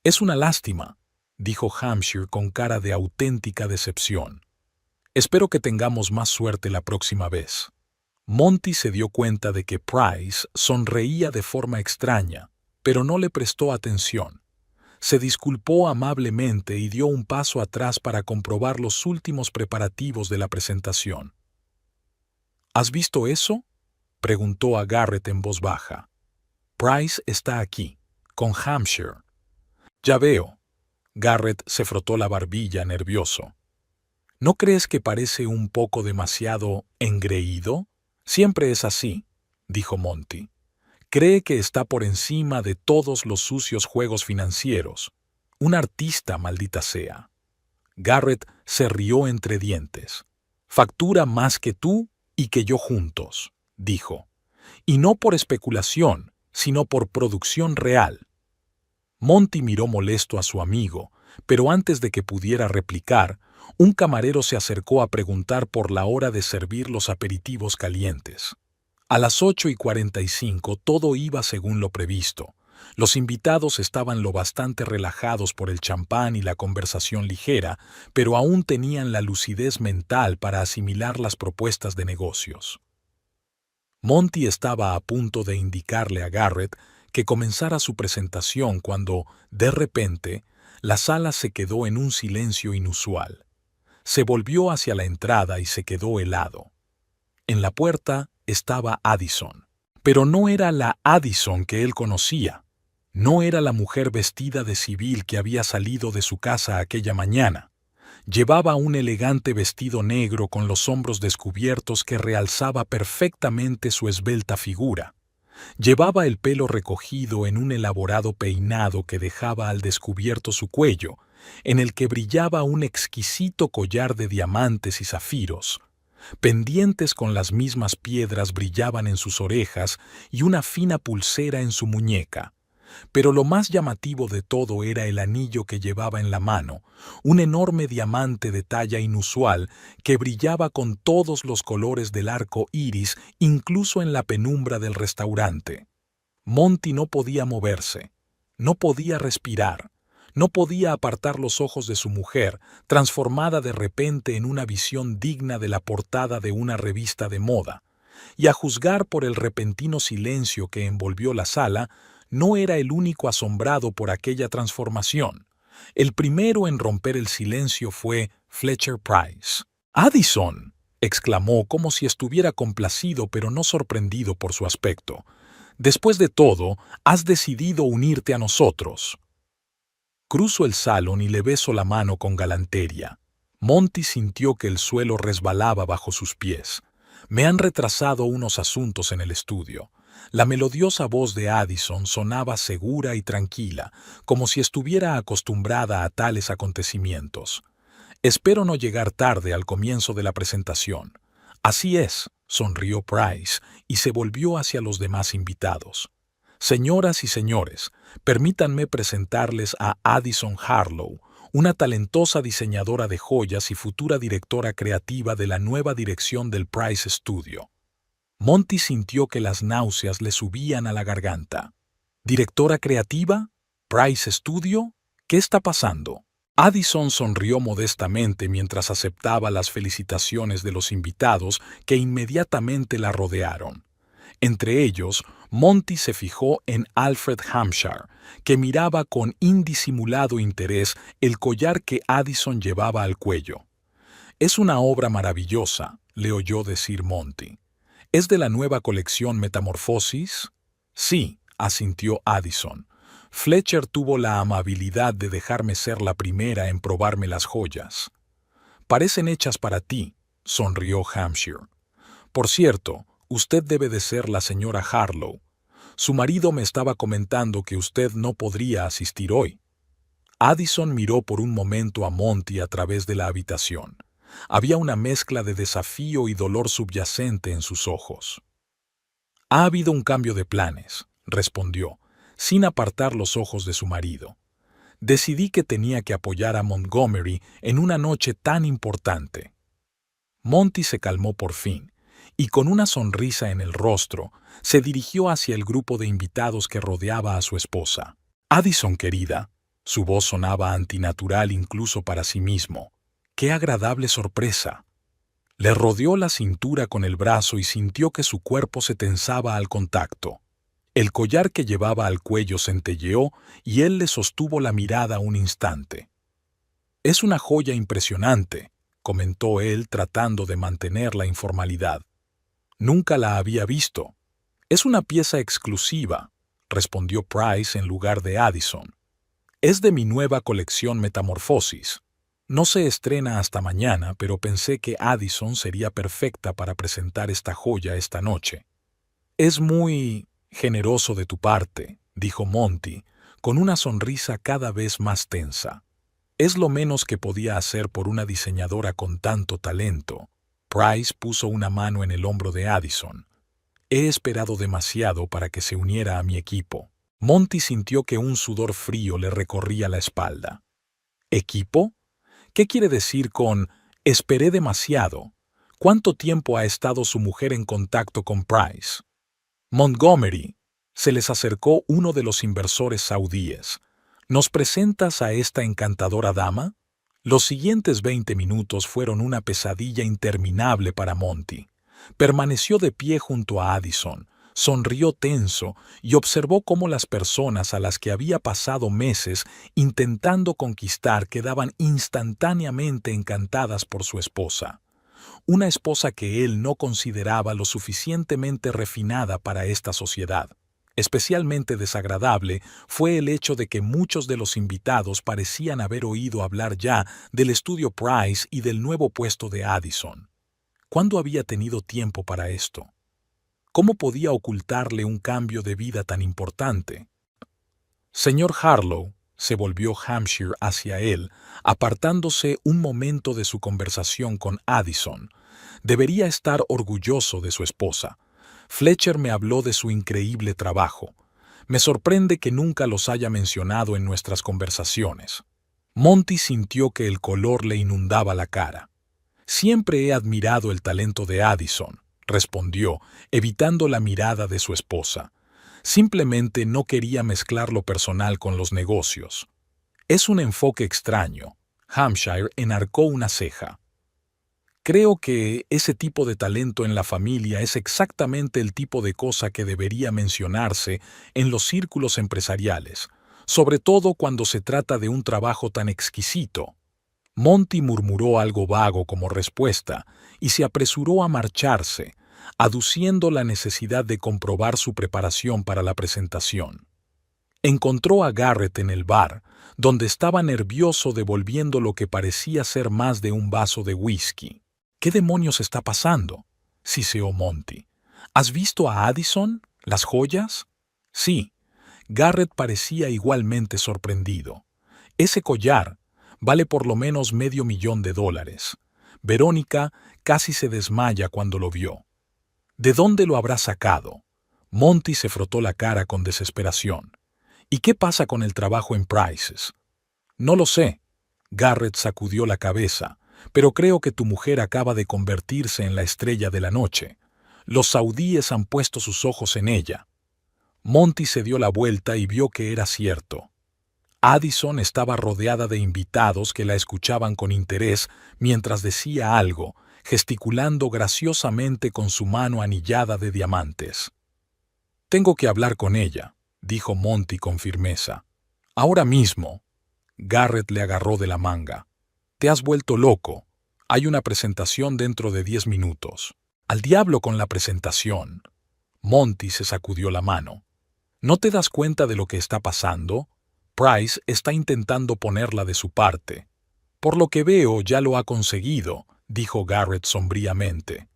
Es una lástima, dijo Hampshire con cara de auténtica decepción. Espero que tengamos más suerte la próxima vez. Monty se dio cuenta de que Price sonreía de forma extraña, pero no le prestó atención. Se disculpó amablemente y dio un paso atrás para comprobar los últimos preparativos de la presentación. ¿Has visto eso?, preguntó a Garrett en voz baja. Price está aquí, con Hampshire. Ya veo. Garrett se frotó la barbilla nervioso. ¿No crees que parece un poco demasiado engreído? Siempre es así, dijo Monty. Cree que está por encima de todos los sucios juegos financieros. Un artista, maldita sea. Garrett se rió entre dientes. Factura más que tú y que yo juntos, dijo. Y no por especulación, sino por producción real. Monty miró molesto a su amigo, pero antes de que pudiera replicar, un camarero se acercó a preguntar por la hora de servir los aperitivos calientes. A las 8:45 todo iba según lo previsto. Los invitados estaban lo bastante relajados por el champán y la conversación ligera, pero aún tenían la lucidez mental para asimilar las propuestas de negocios. Monty estaba a punto de indicarle a Garrett que comenzara su presentación cuando, de repente, la sala se quedó en un silencio inusual. Se volvió hacia la entrada y se quedó helado. En la puerta estaba Addison. Pero no era la Addison que él conocía. No era la mujer vestida de civil que había salido de su casa aquella mañana. Llevaba un elegante vestido negro con los hombros descubiertos que realzaba perfectamente su esbelta figura. Llevaba el pelo recogido en un elaborado peinado que dejaba al descubierto su cuello, en el que brillaba un exquisito collar de diamantes y zafiros. Pendientes con las mismas piedras brillaban en sus orejas y una fina pulsera en su muñeca. Pero lo más llamativo de todo era el anillo que llevaba en la mano, un enorme diamante de talla inusual que brillaba con todos los colores del arco iris, incluso en la penumbra del restaurante. Monty no podía moverse, no podía respirar, no podía apartar los ojos de su mujer, transformada de repente en una visión digna de la portada de una revista de moda. Y a juzgar por el repentino silencio que envolvió la sala, no era el único asombrado por aquella transformación. El primero en romper el silencio fue Fletcher Price. «¡Addison!», exclamó como si estuviera complacido pero no sorprendido por su aspecto. «Después de todo, has decidido unirte a nosotros». Cruzo el salón y le beso la mano con galantería. Monty sintió que el suelo resbalaba bajo sus pies. Me han retrasado unos asuntos en el estudio. La melodiosa voz de Addison sonaba segura y tranquila, como si estuviera acostumbrada a tales acontecimientos. Espero no llegar tarde al comienzo de la presentación. Así es, sonrió Price y se volvió hacia los demás invitados. Señoras y señores, permítanme presentarles a Addison Harlow, una talentosa diseñadora de joyas y futura directora creativa de la nueva dirección del Price Studio. Monty sintió que las náuseas le subían a la garganta. ¿Directora creativa? ¿Price Studio? ¿Qué está pasando? Addison sonrió modestamente mientras aceptaba las felicitaciones de los invitados que inmediatamente la rodearon. Entre ellos, Monty se fijó en Alfred Hampshire, que miraba con indisimulado interés el collar que Addison llevaba al cuello. «Es una obra maravillosa», le oyó decir Monty. «¿Es de la nueva colección Metamorfosis?» «Sí», asintió Addison. «Fletcher tuvo la amabilidad de dejarme ser la primera en probarme las joyas». «Parecen hechas para ti», sonrió Hampshire. «Por cierto, usted debe de ser la señora Harlow. Su marido me estaba comentando que usted no podría asistir hoy». Addison miró por un momento a Monty a través de la habitación. Había una mezcla de desafío y dolor subyacente en sus ojos. «Ha habido un cambio de planes», respondió, sin apartar los ojos de su marido. «Decidí que tenía que apoyar a Montgomery en una noche tan importante». Monty se calmó por fin, y con una sonrisa en el rostro, se dirigió hacia el grupo de invitados que rodeaba a su esposa. Addison, querida, su voz sonaba antinatural incluso para sí mismo. ¡Qué agradable sorpresa! Le rodeó la cintura con el brazo y sintió que su cuerpo se tensaba al contacto. El collar que llevaba al cuello centelleó y él le sostuvo la mirada un instante. «Es una joya impresionante», comentó él tratando de mantener la informalidad. «Nunca la había visto». «Es una pieza exclusiva», respondió Price en lugar de Addison. «Es de mi nueva colección Metamorfosis. No se estrena hasta mañana, pero pensé que Addison sería perfecta para presentar esta joya esta noche». «Es muy generoso de tu parte», dijo Monty, con una sonrisa cada vez más tensa. «Es lo menos que podía hacer por una diseñadora con tanto talento». Price puso una mano en el hombro de Addison. «He esperado demasiado para que se uniera a mi equipo». Monty sintió que un sudor frío le recorría la espalda. ¿Equipo? ¿Qué quiere decir con «esperé demasiado»? ¿Cuánto tiempo ha estado su mujer en contacto con Price? Montgomery, se les acercó uno de los inversores saudíes. ¿Nos presentas a esta encantadora dama? Los siguientes 20 minutos fueron una pesadilla interminable para Monty. Permaneció de pie junto a Addison, sonrió tenso y observó cómo las personas a las que había pasado meses intentando conquistar quedaban instantáneamente encantadas por su esposa. Una esposa que él no consideraba lo suficientemente refinada para esta sociedad. Especialmente desagradable fue el hecho de que muchos de los invitados parecían haber oído hablar ya del estudio Price y del nuevo puesto de Addison. ¿Cuándo había tenido tiempo para esto? ¿Cómo podía ocultarle un cambio de vida tan importante? Señor Harlow, se volvió Hampshire hacia él, apartándose un momento de su conversación con Addison. Debería estar orgulloso de su esposa. Fletcher me habló de su increíble trabajo. Me sorprende que nunca los haya mencionado en nuestras conversaciones. Monty sintió que el color le inundaba la cara. Siempre he admirado el talento de Addison, respondió, evitando la mirada de su esposa. Simplemente no quería mezclar lo personal con los negocios. Es un enfoque extraño. Hampshire enarcó una ceja. Creo que ese tipo de talento en la familia es exactamente el tipo de cosa que debería mencionarse en los círculos empresariales, sobre todo cuando se trata de un trabajo tan exquisito. Monty murmuró algo vago como respuesta y se apresuró a marcharse, aduciendo la necesidad de comprobar su preparación para la presentación. Encontró a Garrett en el bar, donde estaba nervioso devolviendo lo que parecía ser más de un vaso de whisky. ¿Qué demonios está pasando?, siseó Monty. ¿Has visto a Addison? ¿Las joyas? Sí. Garrett parecía igualmente sorprendido. Ese collar vale por lo menos $500,000. Verónica casi se desmaya cuando lo vio. ¿De dónde lo habrá sacado? Monty se frotó la cara con desesperación. ¿Y qué pasa con el trabajo en Prices? No lo sé. Garrett sacudió la cabeza. Pero creo que tu mujer acaba de convertirse en la estrella de la noche. Los saudíes han puesto sus ojos en ella. Monty se dio la vuelta y vio que era cierto. Addison estaba rodeada de invitados que la escuchaban con interés mientras decía algo, gesticulando graciosamente con su mano anillada de diamantes. «Tengo que hablar con ella», dijo Monty con firmeza. «Ahora mismo». Garrett le agarró de la manga. «Te has vuelto loco. Hay una presentación dentro de 10 minutos. Al diablo con la presentación». Monty se sacudió la mano. «¿No te das cuenta de lo que está pasando? Price está intentando ponerla de su parte». «Por lo que veo, ya lo ha conseguido», dijo Garrett sombríamente.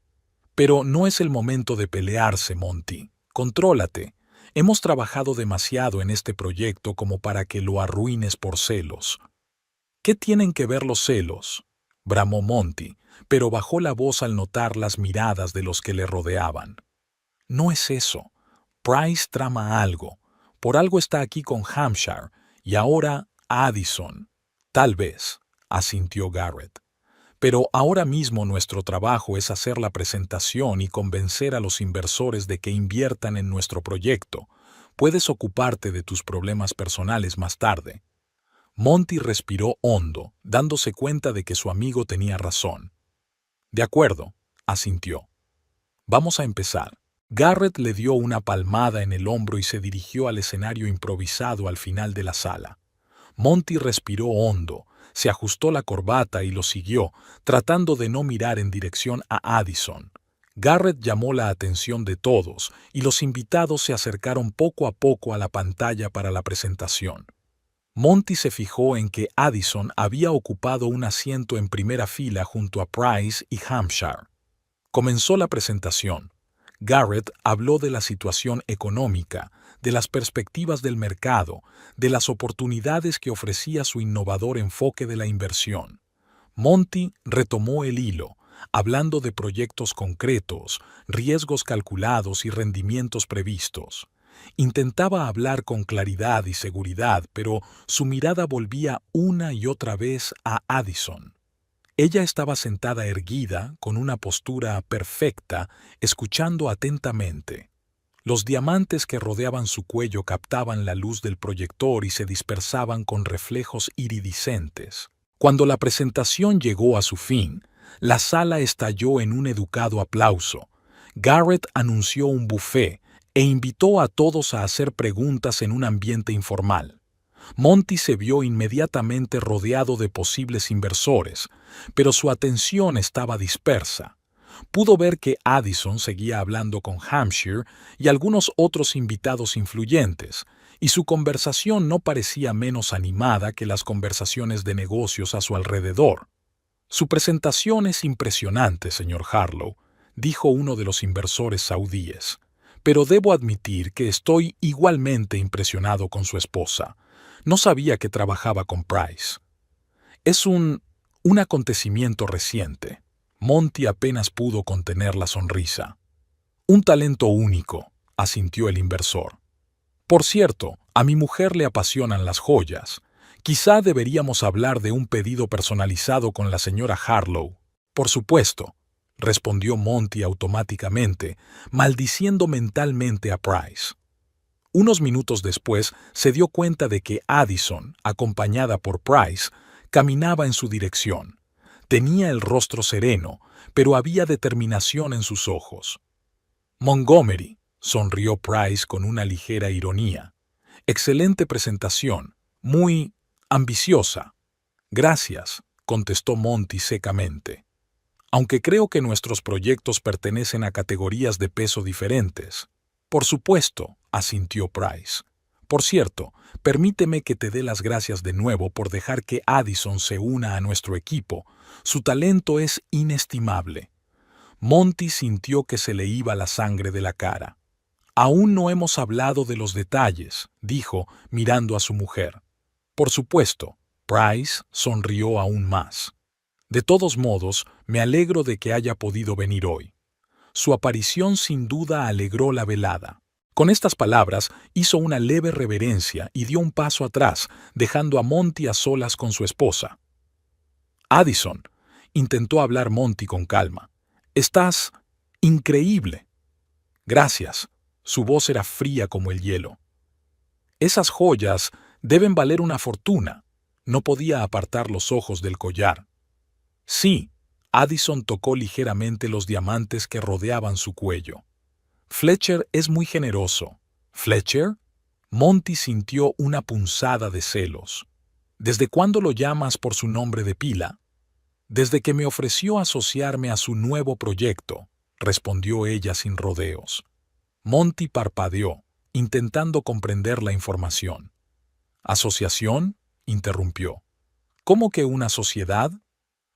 «Pero no es el momento de pelearse, Monty. Contrólate. Hemos trabajado demasiado en este proyecto como para que lo arruines por celos». «¿Qué tienen que ver los celos?», bramó Monty, pero bajó la voz al notar las miradas de los que le rodeaban. «No es eso. Price trama algo. Por algo está aquí con Hampshire y ahora Addison». «Tal vez», asintió Garrett. Pero ahora mismo nuestro trabajo es hacer la presentación y convencer a los inversores de que inviertan en nuestro proyecto. Puedes ocuparte de tus problemas personales más tarde. Monty respiró hondo, dándose cuenta de que su amigo tenía razón. De acuerdo, asintió. Vamos a empezar. Garrett le dio una palmada en el hombro y se dirigió al escenario improvisado al final de la sala. Monty respiró hondo, se ajustó la corbata y lo siguió, tratando de no mirar en dirección a Addison. Garrett llamó la atención de todos y los invitados se acercaron poco a poco a la pantalla para la presentación. Monty se fijó en que Addison había ocupado un asiento en primera fila junto a Price y Hampshire. Comenzó la presentación. Garrett habló de la situación económica, de las perspectivas del mercado, de las oportunidades que ofrecía su innovador enfoque de la inversión. Monty retomó el hilo, hablando de proyectos concretos, riesgos calculados y rendimientos previstos. Intentaba hablar con claridad y seguridad, pero su mirada volvía una y otra vez a Addison. Ella estaba sentada erguida, con una postura perfecta, escuchando atentamente. Los diamantes que rodeaban su cuello captaban la luz del proyector y se dispersaban con reflejos iridiscentes. Cuando la presentación llegó a su fin, la sala estalló en un educado aplauso. Garrett anunció un buffet e invitó a todos a hacer preguntas en un ambiente informal. Monty se vio inmediatamente rodeado de posibles inversores, pero su atención estaba dispersa. Pudo ver que Addison seguía hablando con Hampshire y algunos otros invitados influyentes, y su conversación no parecía menos animada que las conversaciones de negocios a su alrededor. Su presentación es impresionante, señor Harlow, dijo uno de los inversores saudíes, pero debo admitir que estoy igualmente impresionado con su esposa. No sabía que trabajaba con Price. Es un acontecimiento reciente. Monty apenas pudo contener la sonrisa. Un talento único, asintió el inversor. Por cierto, a mi mujer le apasionan las joyas. Quizá deberíamos hablar de un pedido personalizado con la señora Harlow. Por supuesto, respondió Monty automáticamente, maldiciendo mentalmente a Price. Unos minutos después se dio cuenta de que Addison, acompañada por Price, caminaba en su dirección. Tenía el rostro sereno, pero había determinación en sus ojos. Montgomery, sonrió Price con una ligera ironía. Excelente presentación, muy ambiciosa. Gracias, contestó Monty secamente. Aunque creo que nuestros proyectos pertenecen a categorías de peso diferentes. Por supuesto, asintió Price. Por cierto, permíteme que te dé las gracias de nuevo por dejar que Addison se una a nuestro equipo. Su talento es inestimable. Monty sintió que se le iba la sangre de la cara. Aún no hemos hablado de los detalles, dijo, mirando a su mujer. Por supuesto, Price sonrió aún más. De todos modos, me alegro de que haya podido venir hoy. Su aparición sin duda alegró la velada. Con estas palabras hizo una leve reverencia y dio un paso atrás, dejando a Monty a solas con su esposa. Addison, intentó hablar Monty con calma. Estás increíble. Gracias. Su voz era fría como el hielo. Esas joyas deben valer una fortuna. No podía apartar los ojos del collar. Sí. Addison tocó ligeramente los diamantes que rodeaban su cuello. Fletcher es muy generoso. ¿Fletcher? Monty sintió una punzada de celos. ¿Desde cuándo lo llamas por su nombre de pila? Desde que me ofreció asociarme a su nuevo proyecto, respondió ella sin rodeos. Monty parpadeó, intentando comprender la información. ¿Asociación? Interrumpió. ¿Cómo que una sociedad?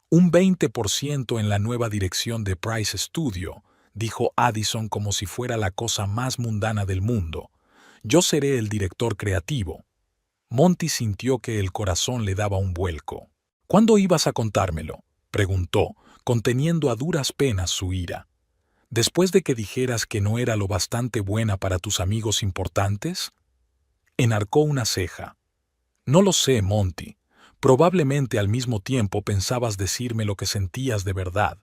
Un 20% en la nueva dirección de Price Studio, dijo Addison como si fuera la cosa más mundana del mundo. Yo seré el director creativo. Monty sintió que el corazón le daba un vuelco. ¿Cuándo ibas a contármelo?, preguntó, conteniendo a duras penas su ira. ¿Después de que dijeras que no era lo bastante buena para tus amigos importantes? Enarcó una ceja. No lo sé, Monty. Probablemente al mismo tiempo pensabas decirme lo que sentías de verdad.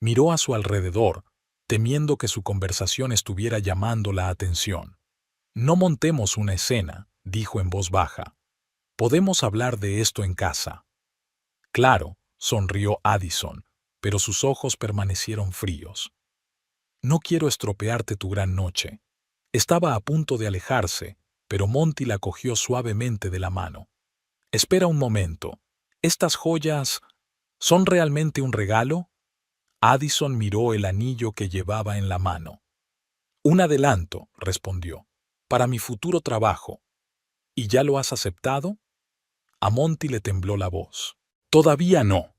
Miró a su alrededor, temiendo que su conversación estuviera llamando la atención. No montemos una escena, dijo en voz baja. Podemos hablar de esto en casa. Claro, sonrió Addison, pero sus ojos permanecieron fríos. No quiero estropearte tu gran noche. Estaba a punto de alejarse, pero Monty la cogió suavemente de la mano. Espera un momento. ¿Estas joyas son realmente un regalo? Addison miró el anillo que llevaba en la mano. Un adelanto, respondió, para mi futuro trabajo. ¿Y ya lo has aceptado? A Monty le tembló la voz. Todavía no.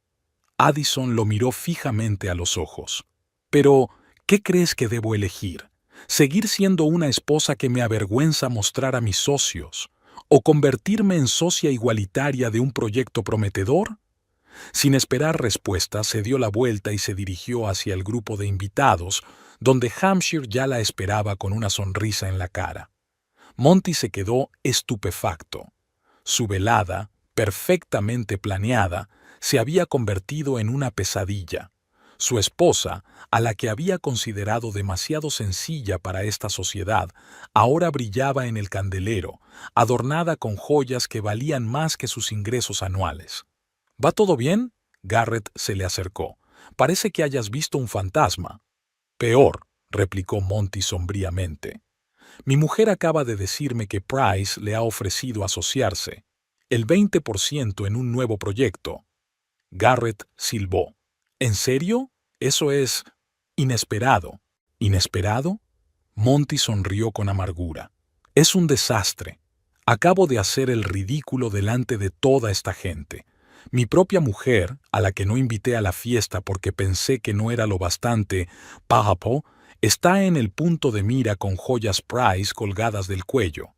Addison lo miró fijamente a los ojos. Pero, ¿qué crees que debo elegir? ¿Seguir siendo una esposa que me avergüenza mostrar a mis socios? ¿O convertirme en socia igualitaria de un proyecto prometedor? Sin esperar respuesta, se dio la vuelta y se dirigió hacia el grupo de invitados, donde Hampshire ya la esperaba con una sonrisa en la cara. Monty se quedó estupefacto. Su velada, perfectamente planeada, se había convertido en una pesadilla. Su esposa, a la que había considerado demasiado sencilla para esta sociedad, ahora brillaba en el candelero, adornada con joyas que valían más que sus ingresos anuales. ¿Va todo bien? Garrett se le acercó. Parece que hayas visto un fantasma. Peor, replicó Monty sombríamente. Mi mujer acaba de decirme que Price le ha ofrecido asociarse, el 20% en un nuevo proyecto. Garrett silbó. ¿En serio? Eso es inesperado. ¿Inesperado? Monty sonrió con amargura. Es un desastre. Acabo de hacer el ridículo delante de toda esta gente. Mi propia mujer, a la que no invité a la fiesta porque pensé que no era lo bastante papo, está en el punto de mira con joyas Price colgadas del cuello.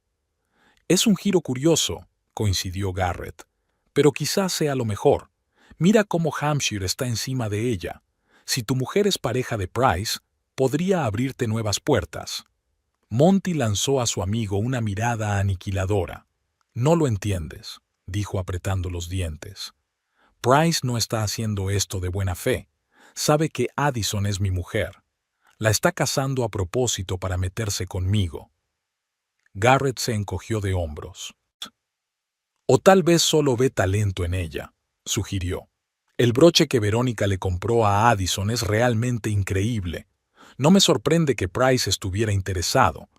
Es un giro curioso, coincidió Garrett, pero quizás sea lo mejor. Mira cómo Hampshire está encima de ella. Si tu mujer es pareja de Price, podría abrirte nuevas puertas. Monty lanzó a su amigo una mirada aniquiladora. No lo entiendes, dijo apretando los dientes. Price no está haciendo esto de buena fe. Sabe que Addison es mi mujer. La está casando a propósito para meterse conmigo. Garrett se encogió de hombros. O tal vez solo ve talento en ella, sugirió. El broche que Verónica le compró a Addison es realmente increíble. No me sorprende que Price estuviera interesado.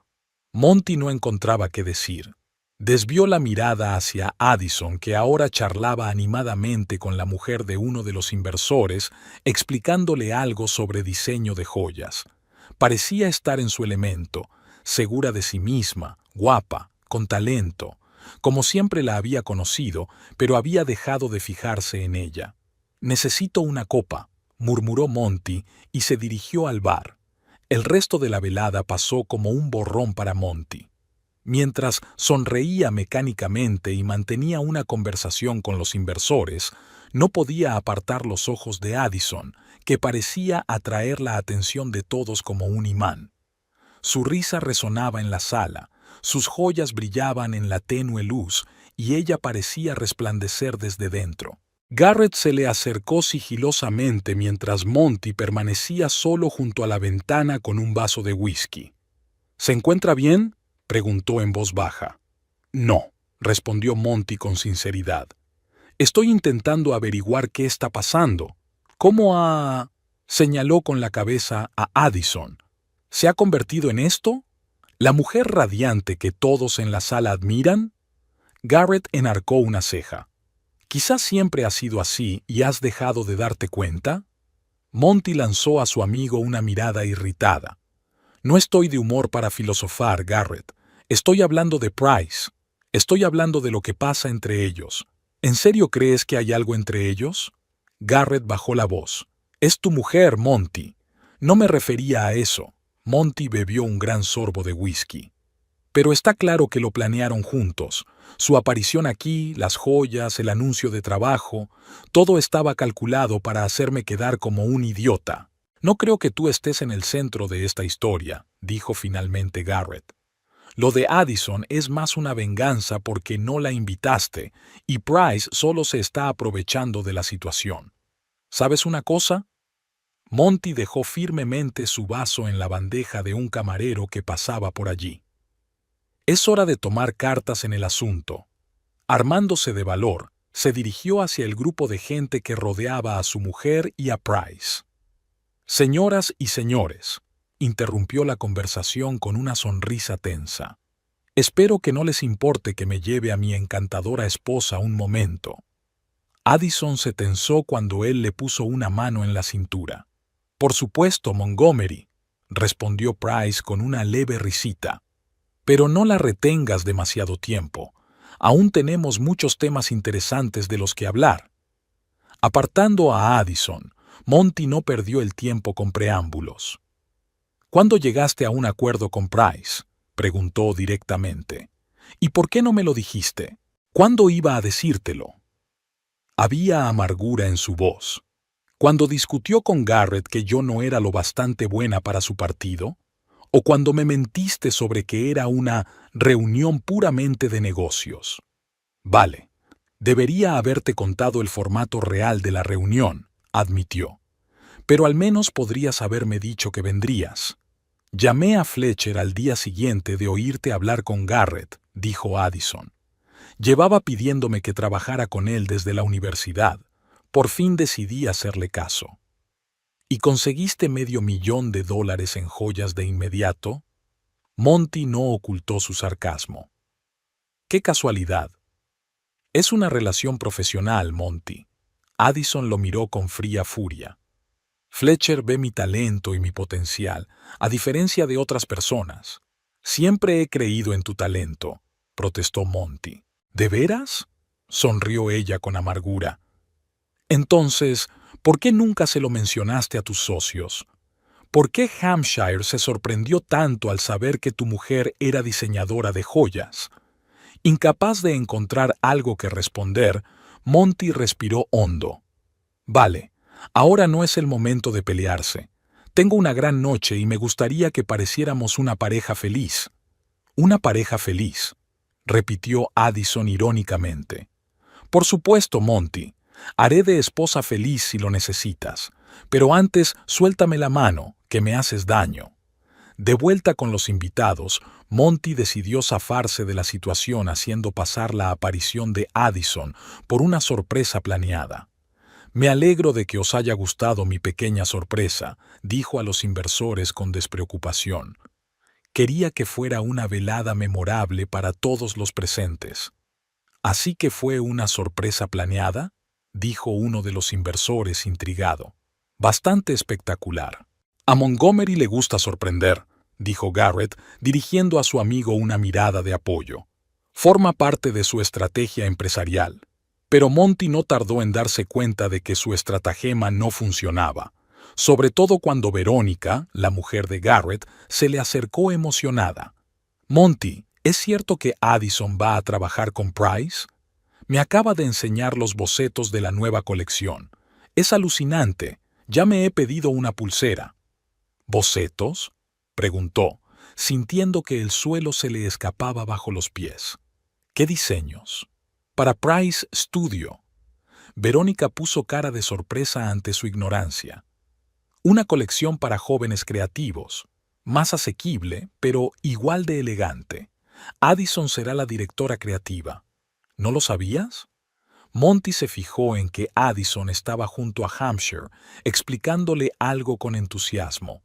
Monty no encontraba qué decir. Desvió la mirada hacia Addison, que ahora charlaba animadamente con la mujer de uno de los inversores, explicándole algo sobre diseño de joyas. Parecía estar en su elemento, segura de sí misma, guapa, con talento, como siempre la había conocido, pero había dejado de fijarse en ella. «Necesito una copa», murmuró Monty y se dirigió al bar. El resto de la velada pasó como un borrón para Monty. Mientras sonreía mecánicamente y mantenía una conversación con los inversores, no podía apartar los ojos de Addison, que parecía atraer la atención de todos como un imán. Su risa resonaba en la sala, sus joyas brillaban en la tenue luz y ella parecía resplandecer desde dentro. Garrett se le acercó sigilosamente mientras Monty permanecía solo junto a la ventana con un vaso de whisky. «¿Se encuentra bien?», preguntó en voz baja. «No», respondió Monty con sinceridad. «Estoy intentando averiguar qué está pasando. ¿Cómo ha...?» señaló con la cabeza a Addison. «¿Se ha convertido en esto? ¿La mujer radiante que todos en la sala admiran?» Garrett enarcó una ceja. «Quizás siempre ha sido así y has dejado de darte cuenta». Monty lanzó a su amigo una mirada irritada. «No estoy de humor para filosofar, Garrett. Estoy hablando de Price. Estoy hablando de lo que pasa entre ellos. ¿En serio crees que hay algo entre ellos?» Garrett bajó la voz. «Es tu mujer, Monty». «No me refería a eso». Monty bebió un gran sorbo de whisky. «Pero está claro que lo planearon juntos. Su aparición aquí, las joyas, el anuncio de trabajo, todo estaba calculado para hacerme quedar como un idiota». «No creo que tú estés en el centro de esta historia», dijo finalmente Garrett. Lo de Addison es más una venganza porque no la invitaste y Price solo se está aprovechando de la situación. ¿Sabes una cosa? Monty dejó firmemente su vaso en la bandeja de un camarero que pasaba por allí. Es hora de tomar cartas en el asunto. Armándose de valor, se dirigió hacia el grupo de gente que rodeaba a su mujer y a Price. Señoras y señores, interrumpió la conversación con una sonrisa tensa. Espero que no les importe que me lleve a mi encantadora esposa un momento. Addison se tensó cuando él le puso una mano en la cintura. Por supuesto, Montgomery, respondió Price con una leve risita. Pero no la retengas demasiado tiempo. Aún tenemos muchos temas interesantes de los que hablar. Apartando a Addison, Monty no perdió el tiempo con preámbulos. ¿Cuándo llegaste a un acuerdo con Price?, preguntó directamente. ¿Y por qué no me lo dijiste? ¿Cuándo iba a decírtelo? Había amargura en su voz. ¿Cuando discutió con Garrett que yo no era lo bastante buena para su partido? ¿O cuando me mentiste sobre que era una reunión puramente de negocios? Vale, debería haberte contado el formato real de la reunión, admitió. Pero al menos podrías haberme dicho que vendrías. Llamé a Fletcher al día siguiente de oírte hablar con Garrett, dijo Addison. Llevaba pidiéndome que trabajara con él desde la universidad. Por fin decidí hacerle caso. ¿Y conseguiste $500,000 en joyas de inmediato? Monty no ocultó su sarcasmo. ¡Qué casualidad! Es una relación profesional, Monty. Addison lo miró con fría furia. Fletcher ve mi talento y mi potencial, a diferencia de otras personas. Siempre he creído en tu talento, protestó Monty. ¿De veras?, sonrió ella con amargura. Entonces, ¿por qué nunca se lo mencionaste a tus socios? ¿Por qué Hampshire se sorprendió tanto al saber que tu mujer era diseñadora de joyas? Incapaz de encontrar algo que responder, Monty respiró hondo. Vale, ahora no es el momento de pelearse. Tengo una gran noche y me gustaría que pareciéramos una pareja feliz. Una pareja feliz, repitió Addison irónicamente. Por supuesto, Monty. Haré de esposa feliz si lo necesitas, pero antes suéltame la mano, que me haces daño. De vuelta con los invitados, Monty decidió zafarse de la situación haciendo pasar la aparición de Addison por una sorpresa planeada. Me alegro de que os haya gustado mi pequeña sorpresa, dijo a los inversores con despreocupación. Quería que fuera una velada memorable para todos los presentes. ¿Así que fue una sorpresa planeada?, dijo uno de los inversores intrigado. Bastante espectacular. A Montgomery le gusta sorprender, dijo Garrett, dirigiendo a su amigo una mirada de apoyo. Forma parte de su estrategia empresarial. Pero Monty no tardó en darse cuenta de que su estratagema no funcionaba, sobre todo cuando Verónica, la mujer de Garrett, se le acercó emocionada. Monty, ¿es cierto que Addison va a trabajar con Price? Me acaba de enseñar los bocetos de la nueva colección. Es alucinante. Ya me he pedido una pulsera. ¿Bocetos?, preguntó, sintiendo que el suelo se le escapaba bajo los pies. ¿Qué diseños? Para Price Studio. Verónica puso cara de sorpresa ante su ignorancia. Una colección para jóvenes creativos, más asequible, pero igual de elegante. Addison será la directora creativa. ¿No lo sabías? Monty se fijó en que Addison estaba junto a Hampshire, explicándole algo con entusiasmo.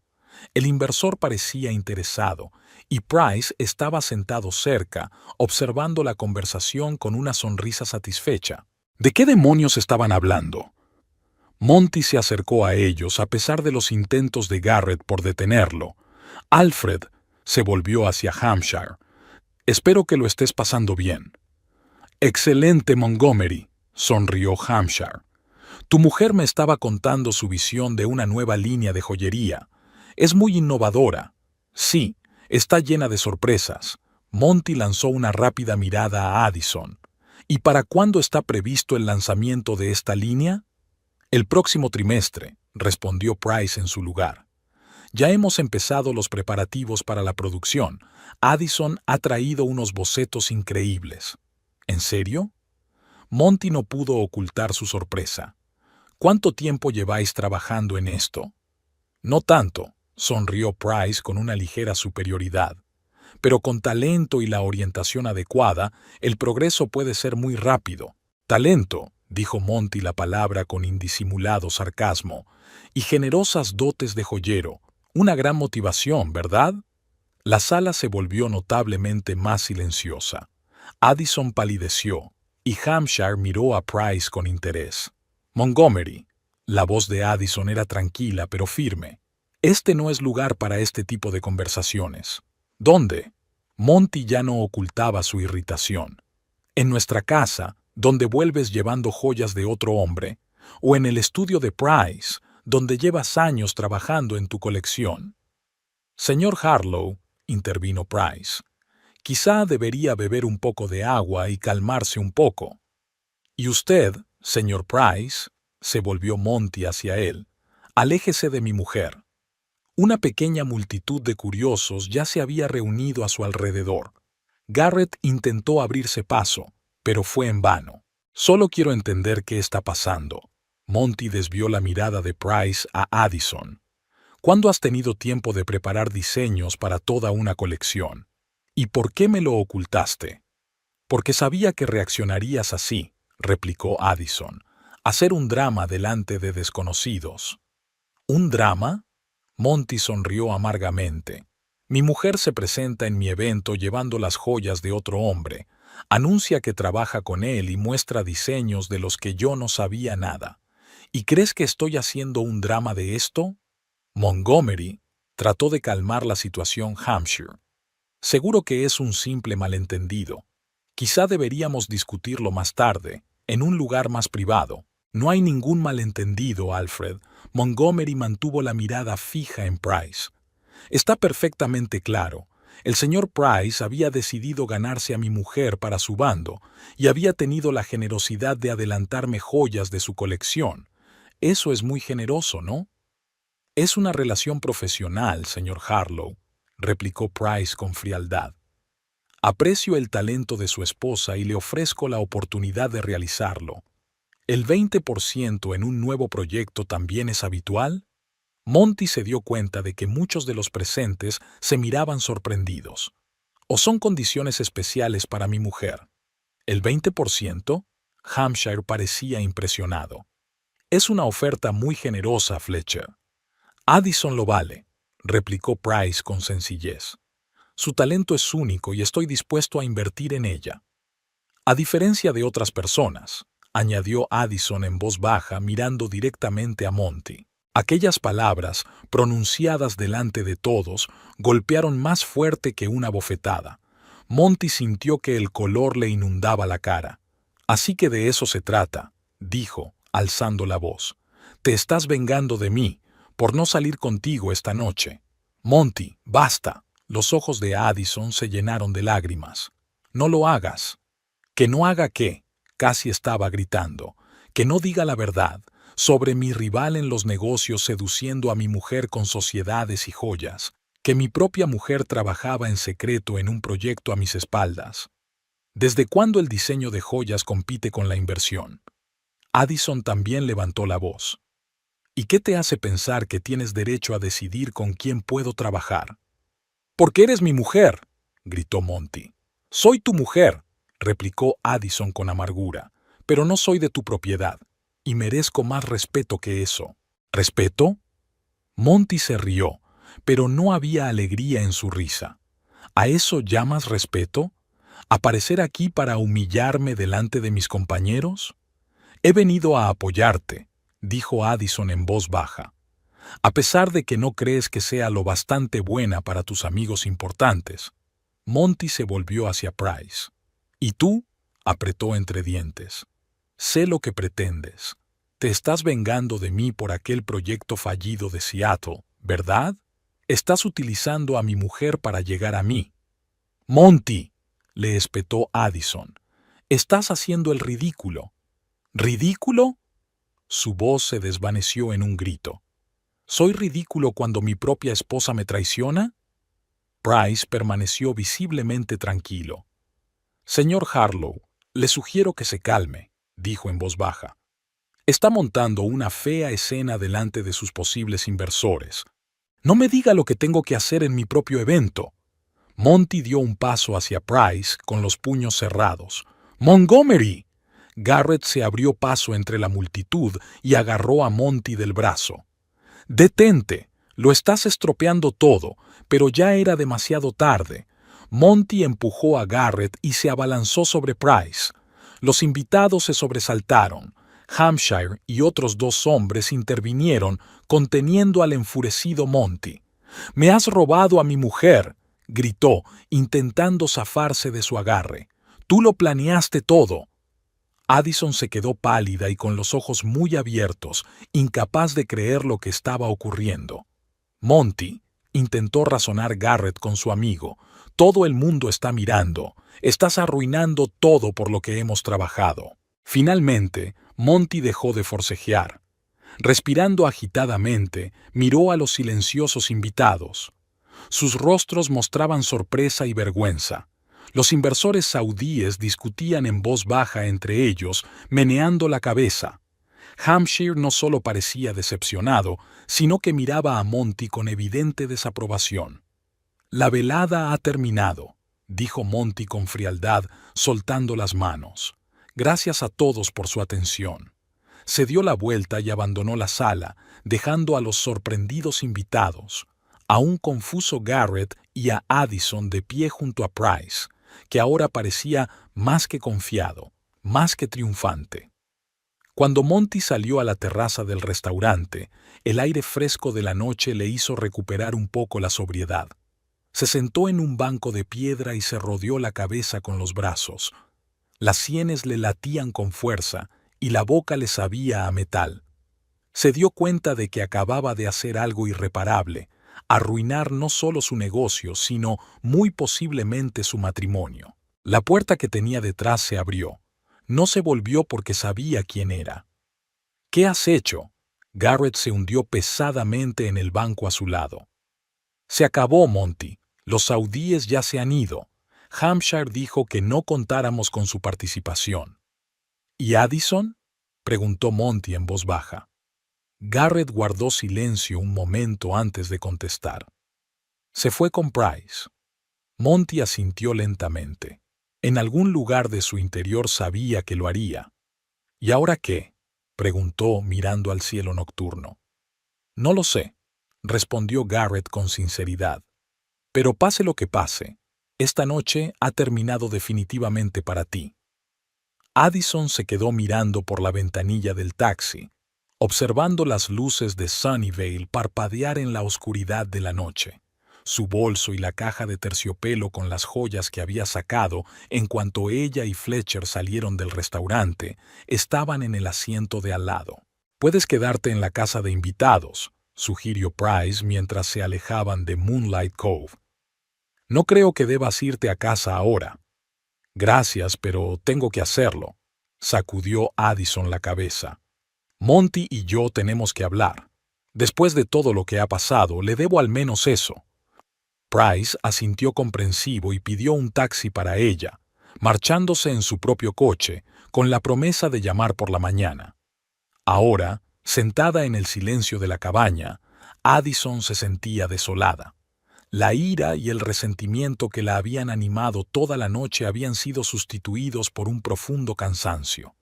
El inversor parecía interesado, y Price estaba sentado cerca, observando la conversación con una sonrisa satisfecha. ¿De qué demonios estaban hablando? Monty se acercó a ellos a pesar de los intentos de Garrett por detenerlo. Alfred se volvió hacia Hampshire. Espero que lo estés pasando bien. Excelente, Montgomery, sonrió Hampshire. Tu mujer me estaba contando su visión de una nueva línea de joyería. Es muy innovadora. Sí, está llena de sorpresas. Monty lanzó una rápida mirada a Addison. ¿Y para cuándo está previsto el lanzamiento de esta línea? El próximo trimestre, respondió Price en su lugar. Ya hemos empezado los preparativos para la producción. Addison ha traído unos bocetos increíbles. ¿En serio? Monty no pudo ocultar su sorpresa. ¿Cuánto tiempo lleváis trabajando en esto? No tanto, sonrió Price con una ligera superioridad. Pero con talento y la orientación adecuada, el progreso puede ser muy rápido. Talento, dijo Monty la palabra con indisimulado sarcasmo, y generosas dotes de joyero. Una gran motivación, ¿verdad? La sala se volvió notablemente más silenciosa. Addison palideció, y Hampshire miró a Price con interés. Montgomery. La voz de Addison era tranquila pero firme. Este no es lugar para este tipo de conversaciones. ¿Dónde? Monty ya no ocultaba su irritación. ¿En nuestra casa, donde vuelves llevando joyas de otro hombre? ¿O en el estudio de Price, donde llevas años trabajando en tu colección? Señor Harlow, intervino Price, quizá debería beber un poco de agua y calmarse un poco. Y usted, señor Price, se volvió Monty hacia él, aléjese de mi mujer. Una pequeña multitud de curiosos ya se había reunido a su alrededor. Garrett intentó abrirse paso, pero fue en vano. Solo quiero entender qué está pasando. Monty desvió la mirada de Price a Addison. ¿Cuándo has tenido tiempo de preparar diseños para toda una colección? ¿Y por qué me lo ocultaste? Porque sabía que reaccionarías así, replicó Addison. Hacer un drama delante de desconocidos. ¿Un drama? Monty sonrió amargamente. Mi mujer se presenta en mi evento llevando las joyas de otro hombre. Anuncia que trabaja con él y muestra diseños de los que yo no sabía nada. ¿Y crees que estoy haciendo un drama de esto? Montgomery trató de calmar la situación Hampshire. Seguro que es un simple malentendido. Quizá deberíamos discutirlo más tarde, en un lugar más privado. No hay ningún malentendido, Alfred. Montgomery mantuvo la mirada fija en Price. Está perfectamente claro. El señor Price había decidido ganarse a mi mujer para su bando y había tenido la generosidad de adelantarme joyas de su colección. Eso es muy generoso, ¿no? Es una relación profesional, señor Harlow, replicó Price con frialdad. Aprecio el talento de su esposa y le ofrezco la oportunidad de realizarlo. ¿El 20% en un nuevo proyecto también es habitual? Monty se dio cuenta de que muchos de los presentes se miraban sorprendidos. ¿O son condiciones especiales para mi mujer? ¿El 20%? Hampshire parecía impresionado. Es una oferta muy generosa, Fletcher. Addison lo vale, replicó Price con sencillez. Su talento es único y estoy dispuesto a invertir en ella. A diferencia de otras personas, añadió Addison en voz baja mirando directamente a Monty. Aquellas palabras, pronunciadas delante de todos, golpearon más fuerte que una bofetada. Monty sintió que el color le inundaba la cara. Así que de eso se trata, dijo, alzando la voz. Te estás vengando de mí, por no salir contigo esta noche. Monty, basta. Los ojos de Addison se llenaron de lágrimas. No lo hagas. ¿Que no haga qué? Casi estaba gritando. Que no diga la verdad sobre mi rival en los negocios seduciendo a mi mujer con sociedades y joyas. Que mi propia mujer trabajaba en secreto en un proyecto a mis espaldas. ¿Desde cuándo el diseño de joyas compite con la inversión? Addison también levantó la voz. ¿Y qué te hace pensar que tienes derecho a decidir con quién puedo trabajar? Porque eres mi mujer, gritó Monty. Soy tu mujer, replicó Addison con amargura, pero no soy de tu propiedad, y merezco más respeto que eso. ¿Respeto? Monty se rió, pero no había alegría en su risa. ¿A eso llamas respeto? ¿Aparecer aquí para humillarme delante de mis compañeros? He venido a apoyarte, dijo Addison en voz baja. A pesar de que no crees que sea lo bastante buena para tus amigos importantes. Monty se volvió hacia Price. ¿Y tú? Apretó entre dientes. Sé lo que pretendes. Te estás vengando de mí por aquel proyecto fallido de Seattle, ¿verdad? Estás utilizando a mi mujer para llegar a mí. Monty, le espetó Addison. Estás haciendo el ridículo. ¿Ridículo? Su voz se desvaneció en un grito. ¿Soy ridículo cuando mi propia esposa me traiciona? Price permaneció visiblemente tranquilo. Señor Harlow, le sugiero que se calme, dijo en voz baja. Está montando una fea escena delante de sus posibles inversores. No me diga lo que tengo que hacer en mi propio evento. Monty dio un paso hacia Price con los puños cerrados. ¡Montgomery! Garrett se abrió paso entre la multitud y agarró a Monty del brazo. «Detente, lo estás estropeando todo», pero ya era demasiado tarde. Monty empujó a Garrett y se abalanzó sobre Price. Los invitados se sobresaltaron. Hampshire y otros dos hombres intervinieron, conteniendo al enfurecido Monty. «¡Me has robado a mi mujer!», gritó, intentando zafarse de su agarre. «Tú lo planeaste todo». Addison se quedó pálida y con los ojos muy abiertos, incapaz de creer lo que estaba ocurriendo. «Monty», intentó razonar Garrett con su amigo, «todo el mundo está mirando. Estás arruinando todo por lo que hemos trabajado». Finalmente, Monty dejó de forcejear. Respirando agitadamente, miró a los silenciosos invitados. Sus rostros mostraban sorpresa y vergüenza. Los inversores saudíes discutían en voz baja entre ellos, meneando la cabeza. Hampshire no solo parecía decepcionado, sino que miraba a Monty con evidente desaprobación. «La velada ha terminado», dijo Monty con frialdad, soltando las manos. «Gracias a todos por su atención». Se dio la vuelta y abandonó la sala, dejando a los sorprendidos invitados, a un confuso Garrett y a Addison de pie junto a Price, que ahora parecía más que confiado, más que triunfante. Cuando Monty salió a la terraza del restaurante, el aire fresco de la noche le hizo recuperar un poco la sobriedad. Se sentó en un banco de piedra y se rodeó la cabeza con los brazos. Las sienes le latían con fuerza y la boca le sabía a metal. Se dio cuenta de que acababa de hacer algo irreparable, arruinar no solo su negocio, sino muy posiblemente su matrimonio. La puerta que tenía detrás se abrió. No se volvió porque sabía quién era. «¿Qué has hecho?». Garrett se hundió pesadamente en el banco a su lado. «Se acabó, Monty. Los saudíes ya se han ido. Hampshire dijo que no contáramos con su participación». «¿Y Addison?», preguntó Monty en voz baja. Garrett guardó silencio un momento antes de contestar. «Se fue con Price». Monty asintió lentamente. En algún lugar de su interior sabía que lo haría. «¿Y ahora qué?», preguntó mirando al cielo nocturno. «No lo sé», respondió Garrett con sinceridad. «Pero pase lo que pase, esta noche ha terminado definitivamente para ti». Addison se quedó mirando por la ventanilla del taxi, observando las luces de Sunnyvale parpadear en la oscuridad de la noche. Su bolso y la caja de terciopelo con las joyas que había sacado en cuanto ella y Fletcher salieron del restaurante estaban en el asiento de al lado. «Puedes quedarte en la casa de invitados», sugirió Price mientras se alejaban de Moonlight Cove. «No creo que debas irte a casa ahora». «Gracias, pero tengo que hacerlo», sacudió Addison la cabeza. «Monty y yo tenemos que hablar. Después de todo lo que ha pasado, le debo al menos eso». Price asintió comprensivo y pidió un taxi para ella, marchándose en su propio coche, con la promesa de llamar por la mañana. Ahora, sentada en el silencio de la cabaña, Addison se sentía desolada. La ira y el resentimiento que la habían animado toda la noche habían sido sustituidos por un profundo cansancio.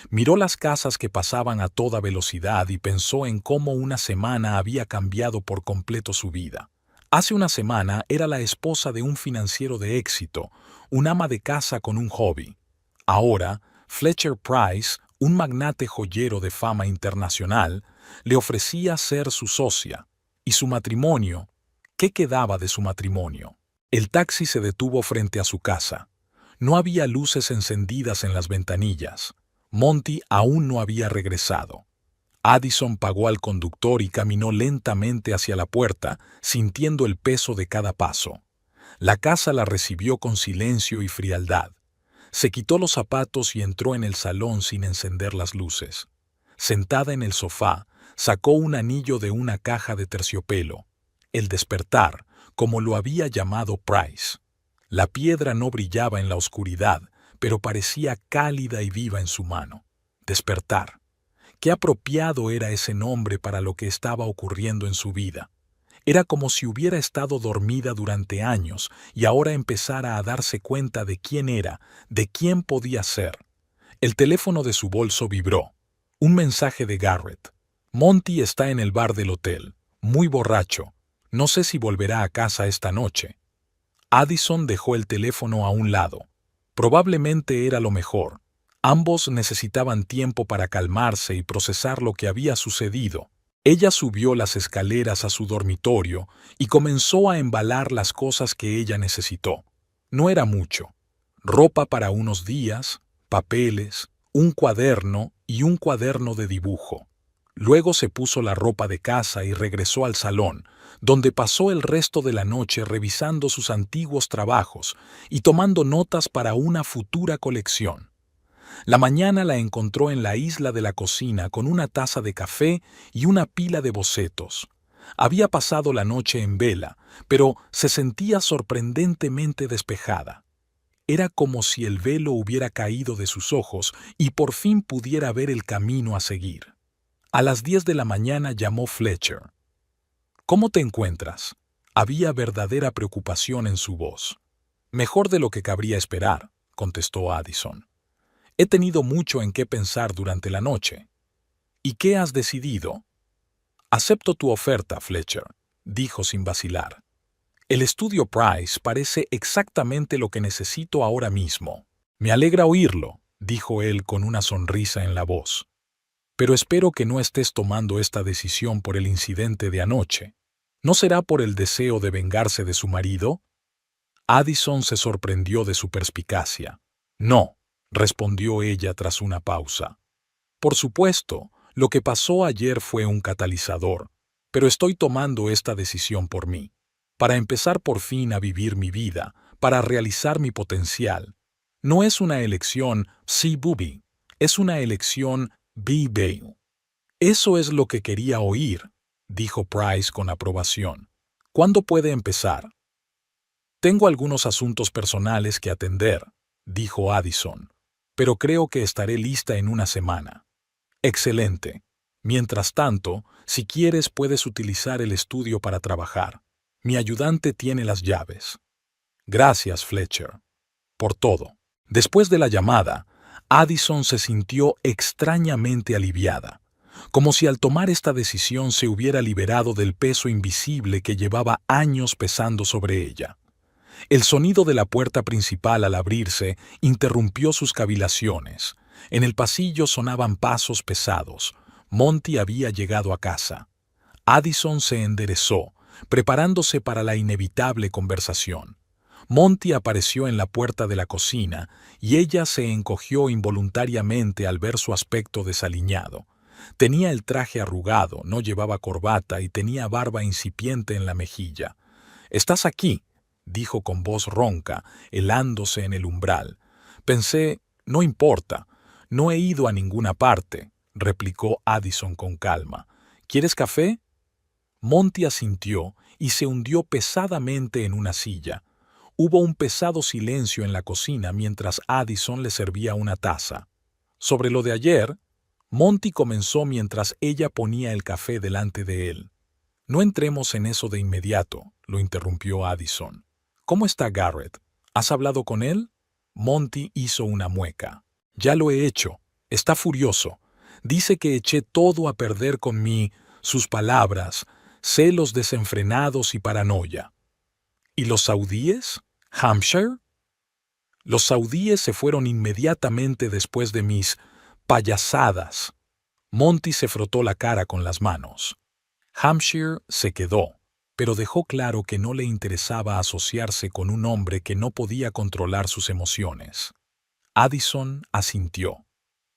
Miró las casas que pasaban a toda velocidad y pensó en cómo una semana había cambiado por completo su vida. Hace una semana era la esposa de un financiero de éxito, un ama de casa con un hobby. Ahora, Fletcher Price, un magnate joyero de fama internacional, le ofrecía ser su socia. Y su matrimonio, ¿qué quedaba de su matrimonio? El taxi se detuvo frente a su casa. No había luces encendidas en las ventanillas. Monty aún no había regresado. Addison pagó al conductor y caminó lentamente hacia la puerta, sintiendo el peso de cada paso. La casa la recibió con silencio y frialdad. Se quitó los zapatos y entró en el salón sin encender las luces. Sentada en el sofá, Sacó un anillo de una caja de terciopelo. El despertar, como lo había llamado Price. La piedra no brillaba en la oscuridad, pero parecía cálida y viva en su mano. Despertar. Qué apropiado era ese nombre para lo que estaba ocurriendo en su vida. Era como si hubiera estado dormida durante años y ahora empezara a darse cuenta de quién era, de quién podía ser. El teléfono de su bolso vibró. Un mensaje de Garrett. Monty está en el bar del hotel, muy borracho. No sé si volverá a casa esta noche. Addison dejó el teléfono a un lado. Probablemente era lo mejor. Ambos necesitaban tiempo para calmarse y procesar lo que había sucedido. Ella subió las escaleras a su dormitorio y comenzó a embalar las cosas que ella necesitó. No era mucho. Ropa para unos días, papeles, un cuaderno y un cuaderno de dibujo. Luego se puso la ropa de casa y regresó al salón, donde pasó el resto de la noche revisando sus antiguos trabajos y tomando notas para una futura colección. La mañana la encontró en la isla de la cocina con una taza de café y una pila de bocetos. Había pasado la noche en vela, pero se sentía sorprendentemente despejada. Era como si el velo hubiera caído de sus ojos y por fin pudiera ver el camino a seguir. A las 10 de la mañana llamó Fletcher. «¿Cómo te encuentras?». Había verdadera preocupación en su voz. «Mejor de lo que cabría esperar», contestó Addison. «He tenido mucho en qué pensar durante la noche». «¿Y qué has decidido?». «Acepto tu oferta, Fletcher», dijo sin vacilar. «El estudio Price parece exactamente lo que necesito ahora mismo». «Me alegra oírlo», dijo él con una sonrisa en la voz. «Pero espero que no estés tomando esta decisión por el incidente de anoche. ¿No será por el deseo de vengarse de su marido?». Addison se sorprendió de su perspicacia. «No», respondió ella tras una pausa. «Por supuesto, lo que pasó ayer fue un catalizador, pero estoy tomando esta decisión por mí, para empezar por fin a vivir mi vida, para realizar mi potencial. No es una elección sí-bubi, es una elección be-bale». «Eso es lo que quería oír», dijo Price con aprobación. «¿Cuándo puede empezar?». «Tengo algunos asuntos personales que atender», dijo Addison, «pero creo que estaré lista en una semana». «Excelente. Mientras tanto, si quieres puedes utilizar el estudio para trabajar. Mi ayudante tiene las llaves». «Gracias, Fletcher. Por todo». Después de la llamada, Addison se sintió extrañamente aliviada, como si al tomar esta decisión se hubiera liberado del peso invisible que llevaba años pesando sobre ella. El sonido de la puerta principal al abrirse interrumpió sus cavilaciones. En el pasillo sonaban pasos pesados. Monty había llegado a casa. Addison se enderezó, preparándose para la inevitable conversación. Monty apareció en la puerta de la cocina y ella se encogió involuntariamente al ver su aspecto desaliñado. Tenía el traje arrugado, no llevaba corbata y tenía barba incipiente en la mejilla. «¿Estás aquí?», dijo con voz ronca, helándose en el umbral. «Pensé, no importa, no he ido a ninguna parte», replicó Addison con calma. «¿Quieres café?». Monty asintió y se hundió pesadamente en una silla. Hubo un pesado silencio en la cocina mientras Addison le servía una taza. «Sobre lo de ayer», Monty comenzó mientras ella ponía el café delante de él. «No entremos en eso de inmediato», lo interrumpió Addison. «¿Cómo está Garrett? ¿Has hablado con él?». Monty hizo una mueca. «Ya lo he hecho. Está furioso. Dice que eché todo a perder con sus palabras, celos desenfrenados y paranoia». «¿Y los saudíes? ¿Hampshire?». «Los saudíes se fueron inmediatamente después de mis payasadas». Monty se frotó la cara con las manos. «Hampshire se quedó, pero dejó claro que no le interesaba asociarse con un hombre que no podía controlar sus emociones». Addison asintió.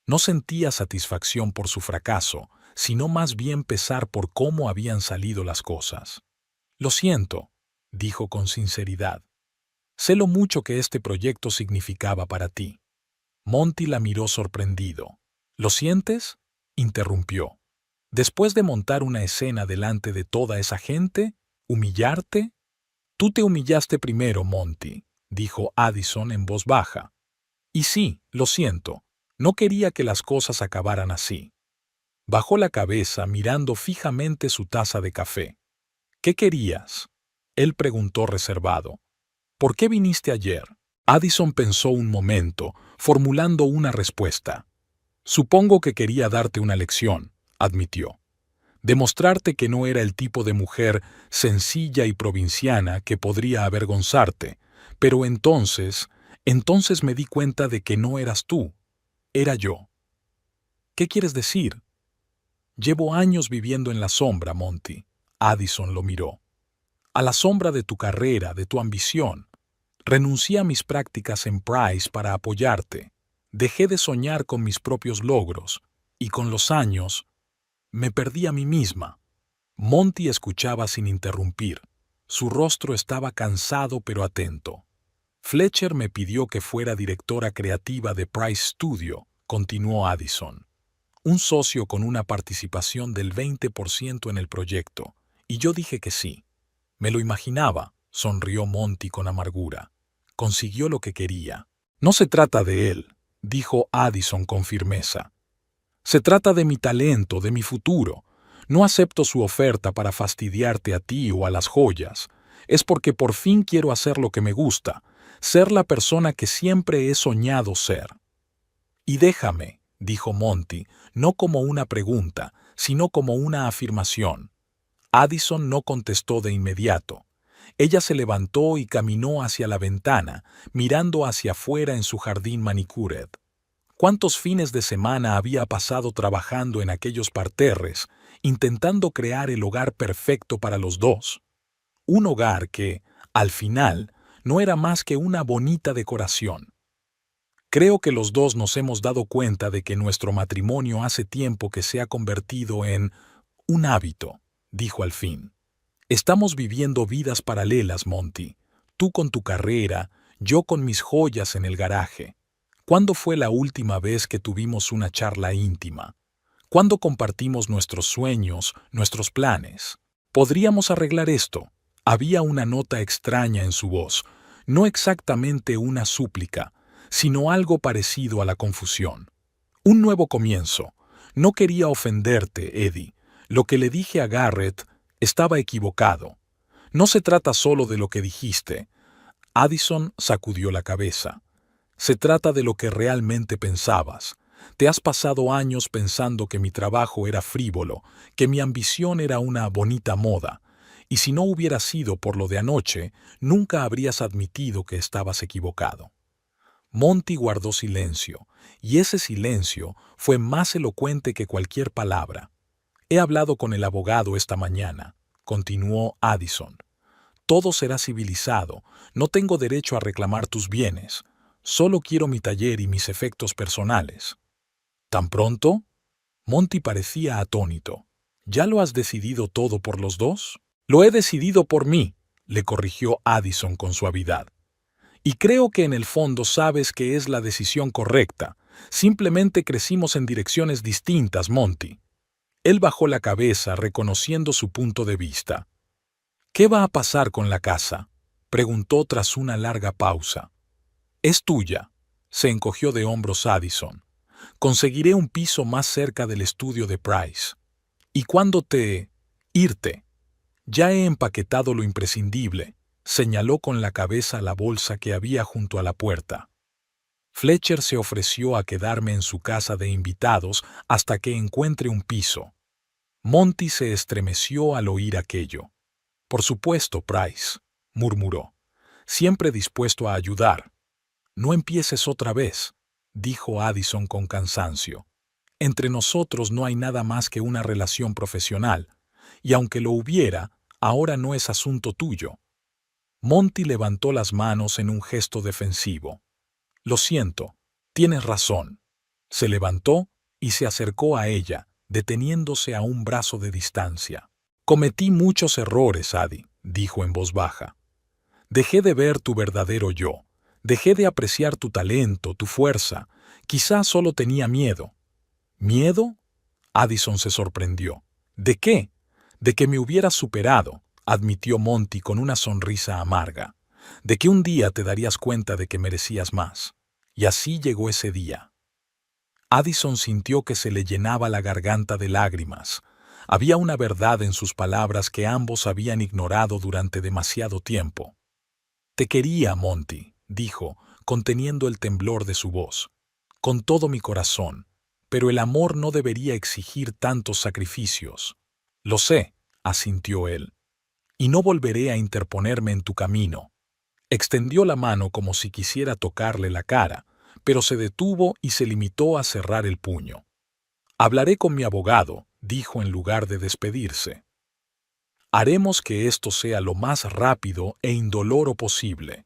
No sentía satisfacción por su fracaso, sino más bien pesar por cómo habían salido las cosas. «Lo siento», dijo con sinceridad. «Sé lo mucho que este proyecto significaba para ti». Monty la miró sorprendido. «¿Lo sientes?», interrumpió. Después de montar una escena delante de toda esa gente, ¿humillarte? Tú te humillaste primero, Monty, dijo Addison en voz baja. Y sí, lo siento, no quería que las cosas acabaran así. Bajó la cabeza mirando fijamente su taza de café. ¿Qué querías? Él preguntó reservado. ¿Por qué viniste ayer? Addison pensó un momento, formulando una respuesta. Supongo que quería darte una lección, admitió. Demostrarte que no era el tipo de mujer sencilla y provinciana que podría avergonzarte, pero entonces me di cuenta de que no eras tú, era yo. ¿Qué quieres decir? Llevo años viviendo en la sombra, Monty. Addison lo miró. A la sombra de tu carrera, de tu ambición. Renuncié a mis prácticas en Price para apoyarte. Dejé de soñar con mis propios logros, y con los años, me perdí a mí misma. Monty escuchaba sin interrumpir. Su rostro estaba cansado pero atento. Fletcher me pidió que fuera directora creativa de Price Studio, continuó Addison. Un socio con una participación del 20% en el proyecto, y yo dije que sí. Me lo imaginaba, sonrió Monty con amargura. Consiguió lo que quería. No se trata de él, dijo Addison con firmeza. Se trata de mi talento, de mi futuro. No acepto su oferta para fastidiarte a ti o a las joyas. Es porque por fin quiero hacer lo que me gusta, ser la persona que siempre he soñado ser. Y déjame, dijo Monty, no como una pregunta, sino como una afirmación. Addison no contestó de inmediato. Ella se levantó y caminó hacia la ventana, mirando hacia afuera en su jardín manicured. ¿Cuántos fines de semana había pasado trabajando en aquellos parterres, intentando crear el hogar perfecto para los dos? Un hogar que, al final, no era más que una bonita decoración. Creo que los dos nos hemos dado cuenta de que nuestro matrimonio hace tiempo que se ha convertido en un hábito, dijo al fin. Estamos viviendo vidas paralelas, Monty. Tú con tu carrera, yo con mis joyas en el garaje. ¿Cuándo fue la última vez que tuvimos una charla íntima? ¿Cuándo compartimos nuestros sueños, nuestros planes? ¿Podríamos arreglar esto? Había una nota extraña en su voz, no exactamente una súplica, sino algo parecido a la confusión. Un nuevo comienzo. No quería ofenderte, Eddie. Lo que le dije a Garrett estaba equivocado. No se trata solo de lo que dijiste. Addison sacudió la cabeza. Se trata de lo que realmente pensabas. Te has pasado años pensando que mi trabajo era frívolo, que mi ambición era una bonita moda, y si no hubiera sido por lo de anoche, nunca habrías admitido que estabas equivocado. Monty guardó silencio, y ese silencio fue más elocuente que cualquier palabra. He hablado con el abogado esta mañana, continuó Addison. Todo será civilizado, no tengo derecho a reclamar tus bienes. Solo quiero mi taller y mis efectos personales. ¿Tan pronto? Monty parecía atónito. ¿Ya lo has decidido todo por los dos? Lo he decidido por mí, le corrigió Addison con suavidad. Y creo que en el fondo sabes que es la decisión correcta. Simplemente crecimos en direcciones distintas, Monty. Él bajó la cabeza reconociendo su punto de vista. ¿Qué va a pasar con la casa?, preguntó tras una larga pausa. Es tuya, se encogió de hombros Addison. Conseguiré un piso más cerca del estudio de Price. ¿Y cuándo irte? Ya he empaquetado lo imprescindible, señaló con la cabeza la bolsa que había junto a la puerta. Fletcher se ofreció a quedarme en su casa de invitados hasta que encuentre un piso. Monty se estremeció al oír aquello. Por supuesto, Price, murmuró. Siempre dispuesto a ayudar. No empieces otra vez, dijo Addison con cansancio. Entre nosotros no hay nada más que una relación profesional, y aunque lo hubiera, ahora no es asunto tuyo. Monty levantó las manos en un gesto defensivo. Lo siento, tienes razón. Se levantó y se acercó a ella, deteniéndose a un brazo de distancia. Cometí muchos errores, Addie, dijo en voz baja. Dejé de ver tu verdadero yo. Dejé de apreciar tu talento, tu fuerza. Quizás solo tenía miedo. ¿Miedo? Addison se sorprendió. ¿De qué? De que me hubieras superado, admitió Monty con una sonrisa amarga. De que un día te darías cuenta de que merecías más. Y así llegó ese día. Addison sintió que se le llenaba la garganta de lágrimas. Había una verdad en sus palabras que ambos habían ignorado durante demasiado tiempo. Te quería, Monty, dijo, conteniendo el temblor de su voz. Con todo mi corazón. Pero el amor no debería exigir tantos sacrificios. Lo sé, asintió él. Y no volveré a interponerme en tu camino. Extendió la mano como si quisiera tocarle la cara, pero se detuvo y se limitó a cerrar el puño. Hablaré con mi abogado, dijo en lugar de despedirse. Haremos que esto sea lo más rápido e indoloro posible.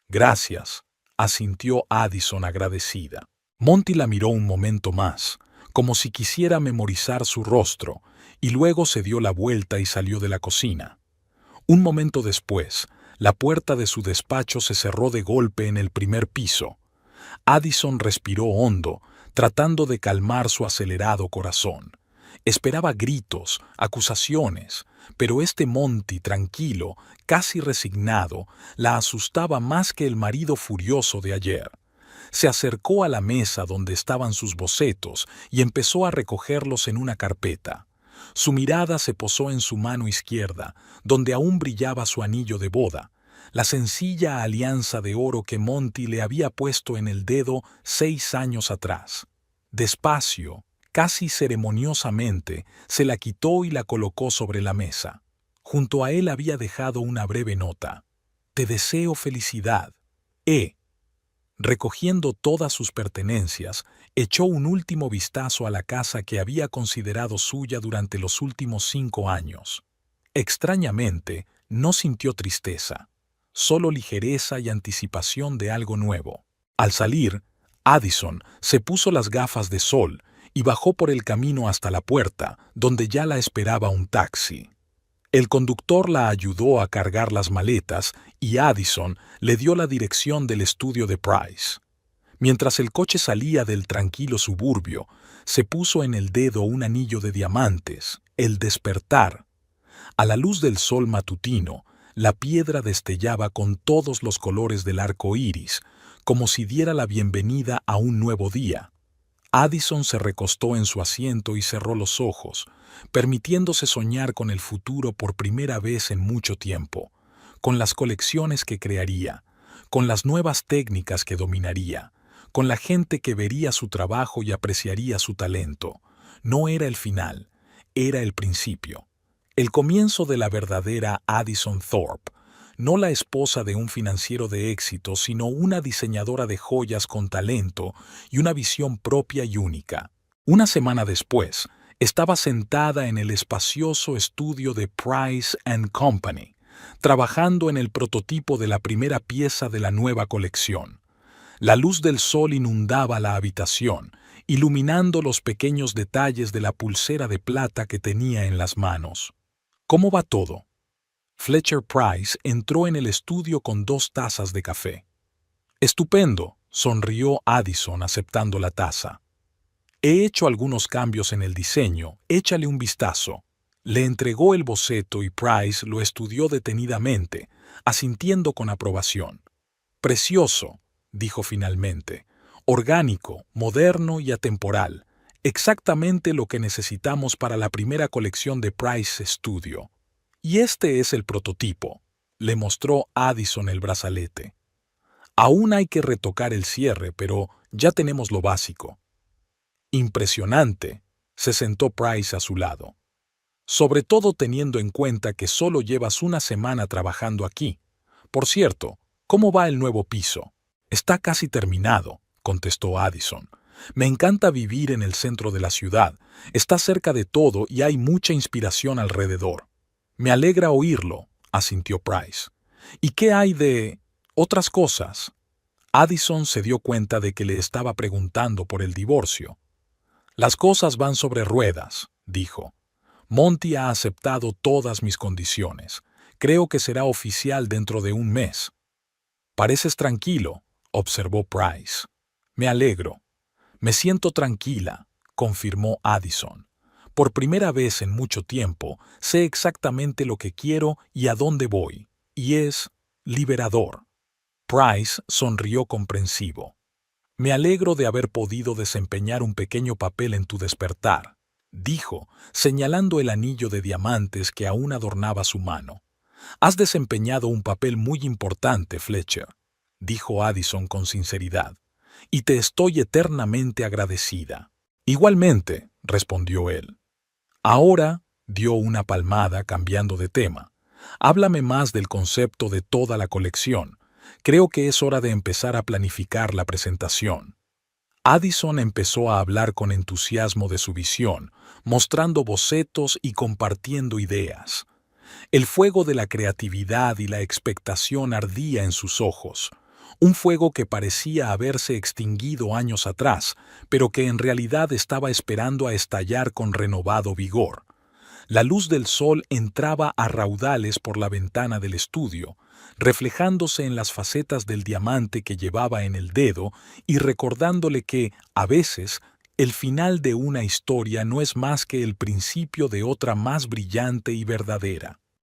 Gracias, asintió Addison agradecida. Monty la miró un momento más, como si quisiera memorizar su rostro, y luego se dio la vuelta y salió de la cocina. Un momento después, la puerta de su despacho se cerró de golpe en el primer piso. Addison respiró hondo, tratando de calmar su acelerado corazón. Esperaba gritos, acusaciones, pero este Monty tranquilo, casi resignado, la asustaba más que el marido furioso de ayer. Se acercó a la mesa donde estaban sus bocetos y empezó a recogerlos en una carpeta. Su mirada se posó en su mano izquierda, donde aún brillaba su anillo de boda, la sencilla alianza de oro que Monty le había puesto en el dedo 6 años atrás. Despacio, casi ceremoniosamente, se la quitó y la colocó sobre la mesa. Junto a él había dejado una breve nota. Te deseo felicidad. Recogiendo todas sus pertenencias, echó un último vistazo a la casa que había considerado suya durante los últimos 5 años. Extrañamente, no sintió tristeza, solo ligereza y anticipación de algo nuevo. Al salir, Addison se puso las gafas de sol y bajó por el camino hasta la puerta, donde ya la esperaba un taxi. El conductor la ayudó a cargar las maletas y Addison le dio la dirección del estudio de Price. Mientras el coche salía del tranquilo suburbio, se puso en el dedo un anillo de diamantes, el despertar. A la luz del sol matutino, la piedra destellaba con todos los colores del arco iris, como si diera la bienvenida a un nuevo día. Addison se recostó en su asiento y cerró los ojos, permitiéndose soñar con el futuro por primera vez en mucho tiempo, con las colecciones que crearía, con las nuevas técnicas que dominaría, con la gente que vería su trabajo y apreciaría su talento. No era el final, era el principio, el comienzo de la verdadera Addison Thorpe, no la esposa de un financiero de éxito, sino una diseñadora de joyas con talento y una visión propia y única. Una semana después, estaba sentada en el espacioso estudio de Price & Company, trabajando en el prototipo de la primera pieza de la nueva colección. La luz del sol inundaba la habitación, iluminando los pequeños detalles de la pulsera de plata que tenía en las manos. ¿Cómo va todo? Fletcher Price entró en el estudio con 2 tazas de café. Estupendo, sonrió Addison aceptando la taza. He hecho algunos cambios en el diseño, échale un vistazo. Le entregó el boceto y Price lo estudió detenidamente, asintiendo con aprobación. Precioso, dijo finalmente. Orgánico, moderno y atemporal. Exactamente lo que necesitamos para la primera colección de Price Studio. Y este es el prototipo. Le mostró Addison el brazalete. Aún hay que retocar el cierre, pero ya tenemos lo básico. Impresionante, se sentó Price a su lado. Sobre todo teniendo en cuenta que solo llevas una semana trabajando aquí. Por cierto, ¿cómo va el nuevo piso? Está casi terminado, contestó Addison. Me encanta vivir en el centro de la ciudad. Está cerca de todo y hay mucha inspiración alrededor. Me alegra oírlo, asintió Price. ¿Y qué hay de otras cosas? Addison se dio cuenta de que le estaba preguntando por el divorcio. Las cosas van sobre ruedas, dijo. Monty ha aceptado todas mis condiciones. Creo que será oficial dentro de un mes. Pareces tranquilo, observó Price. Me alegro. Me siento tranquila, confirmó Addison. Por primera vez en mucho tiempo, sé exactamente lo que quiero y a dónde voy, y es liberador. Price sonrió comprensivo. Me alegro de haber podido desempeñar un pequeño papel en tu despertar, dijo, señalando el anillo de diamantes que aún adornaba su mano. Has desempeñado un papel muy importante, Fletcher, dijo Addison con sinceridad, y te estoy eternamente agradecida. Igualmente, respondió él. Ahora, dio una palmada cambiando de tema. Háblame más del concepto de toda la colección. Creo que es hora de empezar a planificar la presentación. Addison empezó a hablar con entusiasmo de su visión, mostrando bocetos y compartiendo ideas. El fuego de la creatividad y la expectación ardía en sus ojos, un fuego que parecía haberse extinguido años atrás, pero que en realidad estaba esperando a estallar con renovado vigor. La luz del sol entraba a raudales por la ventana del estudio, reflejándose en las facetas del diamante que llevaba en el dedo y recordándole que, a veces, el final de una historia no es más que el principio de otra más brillante y verdadera.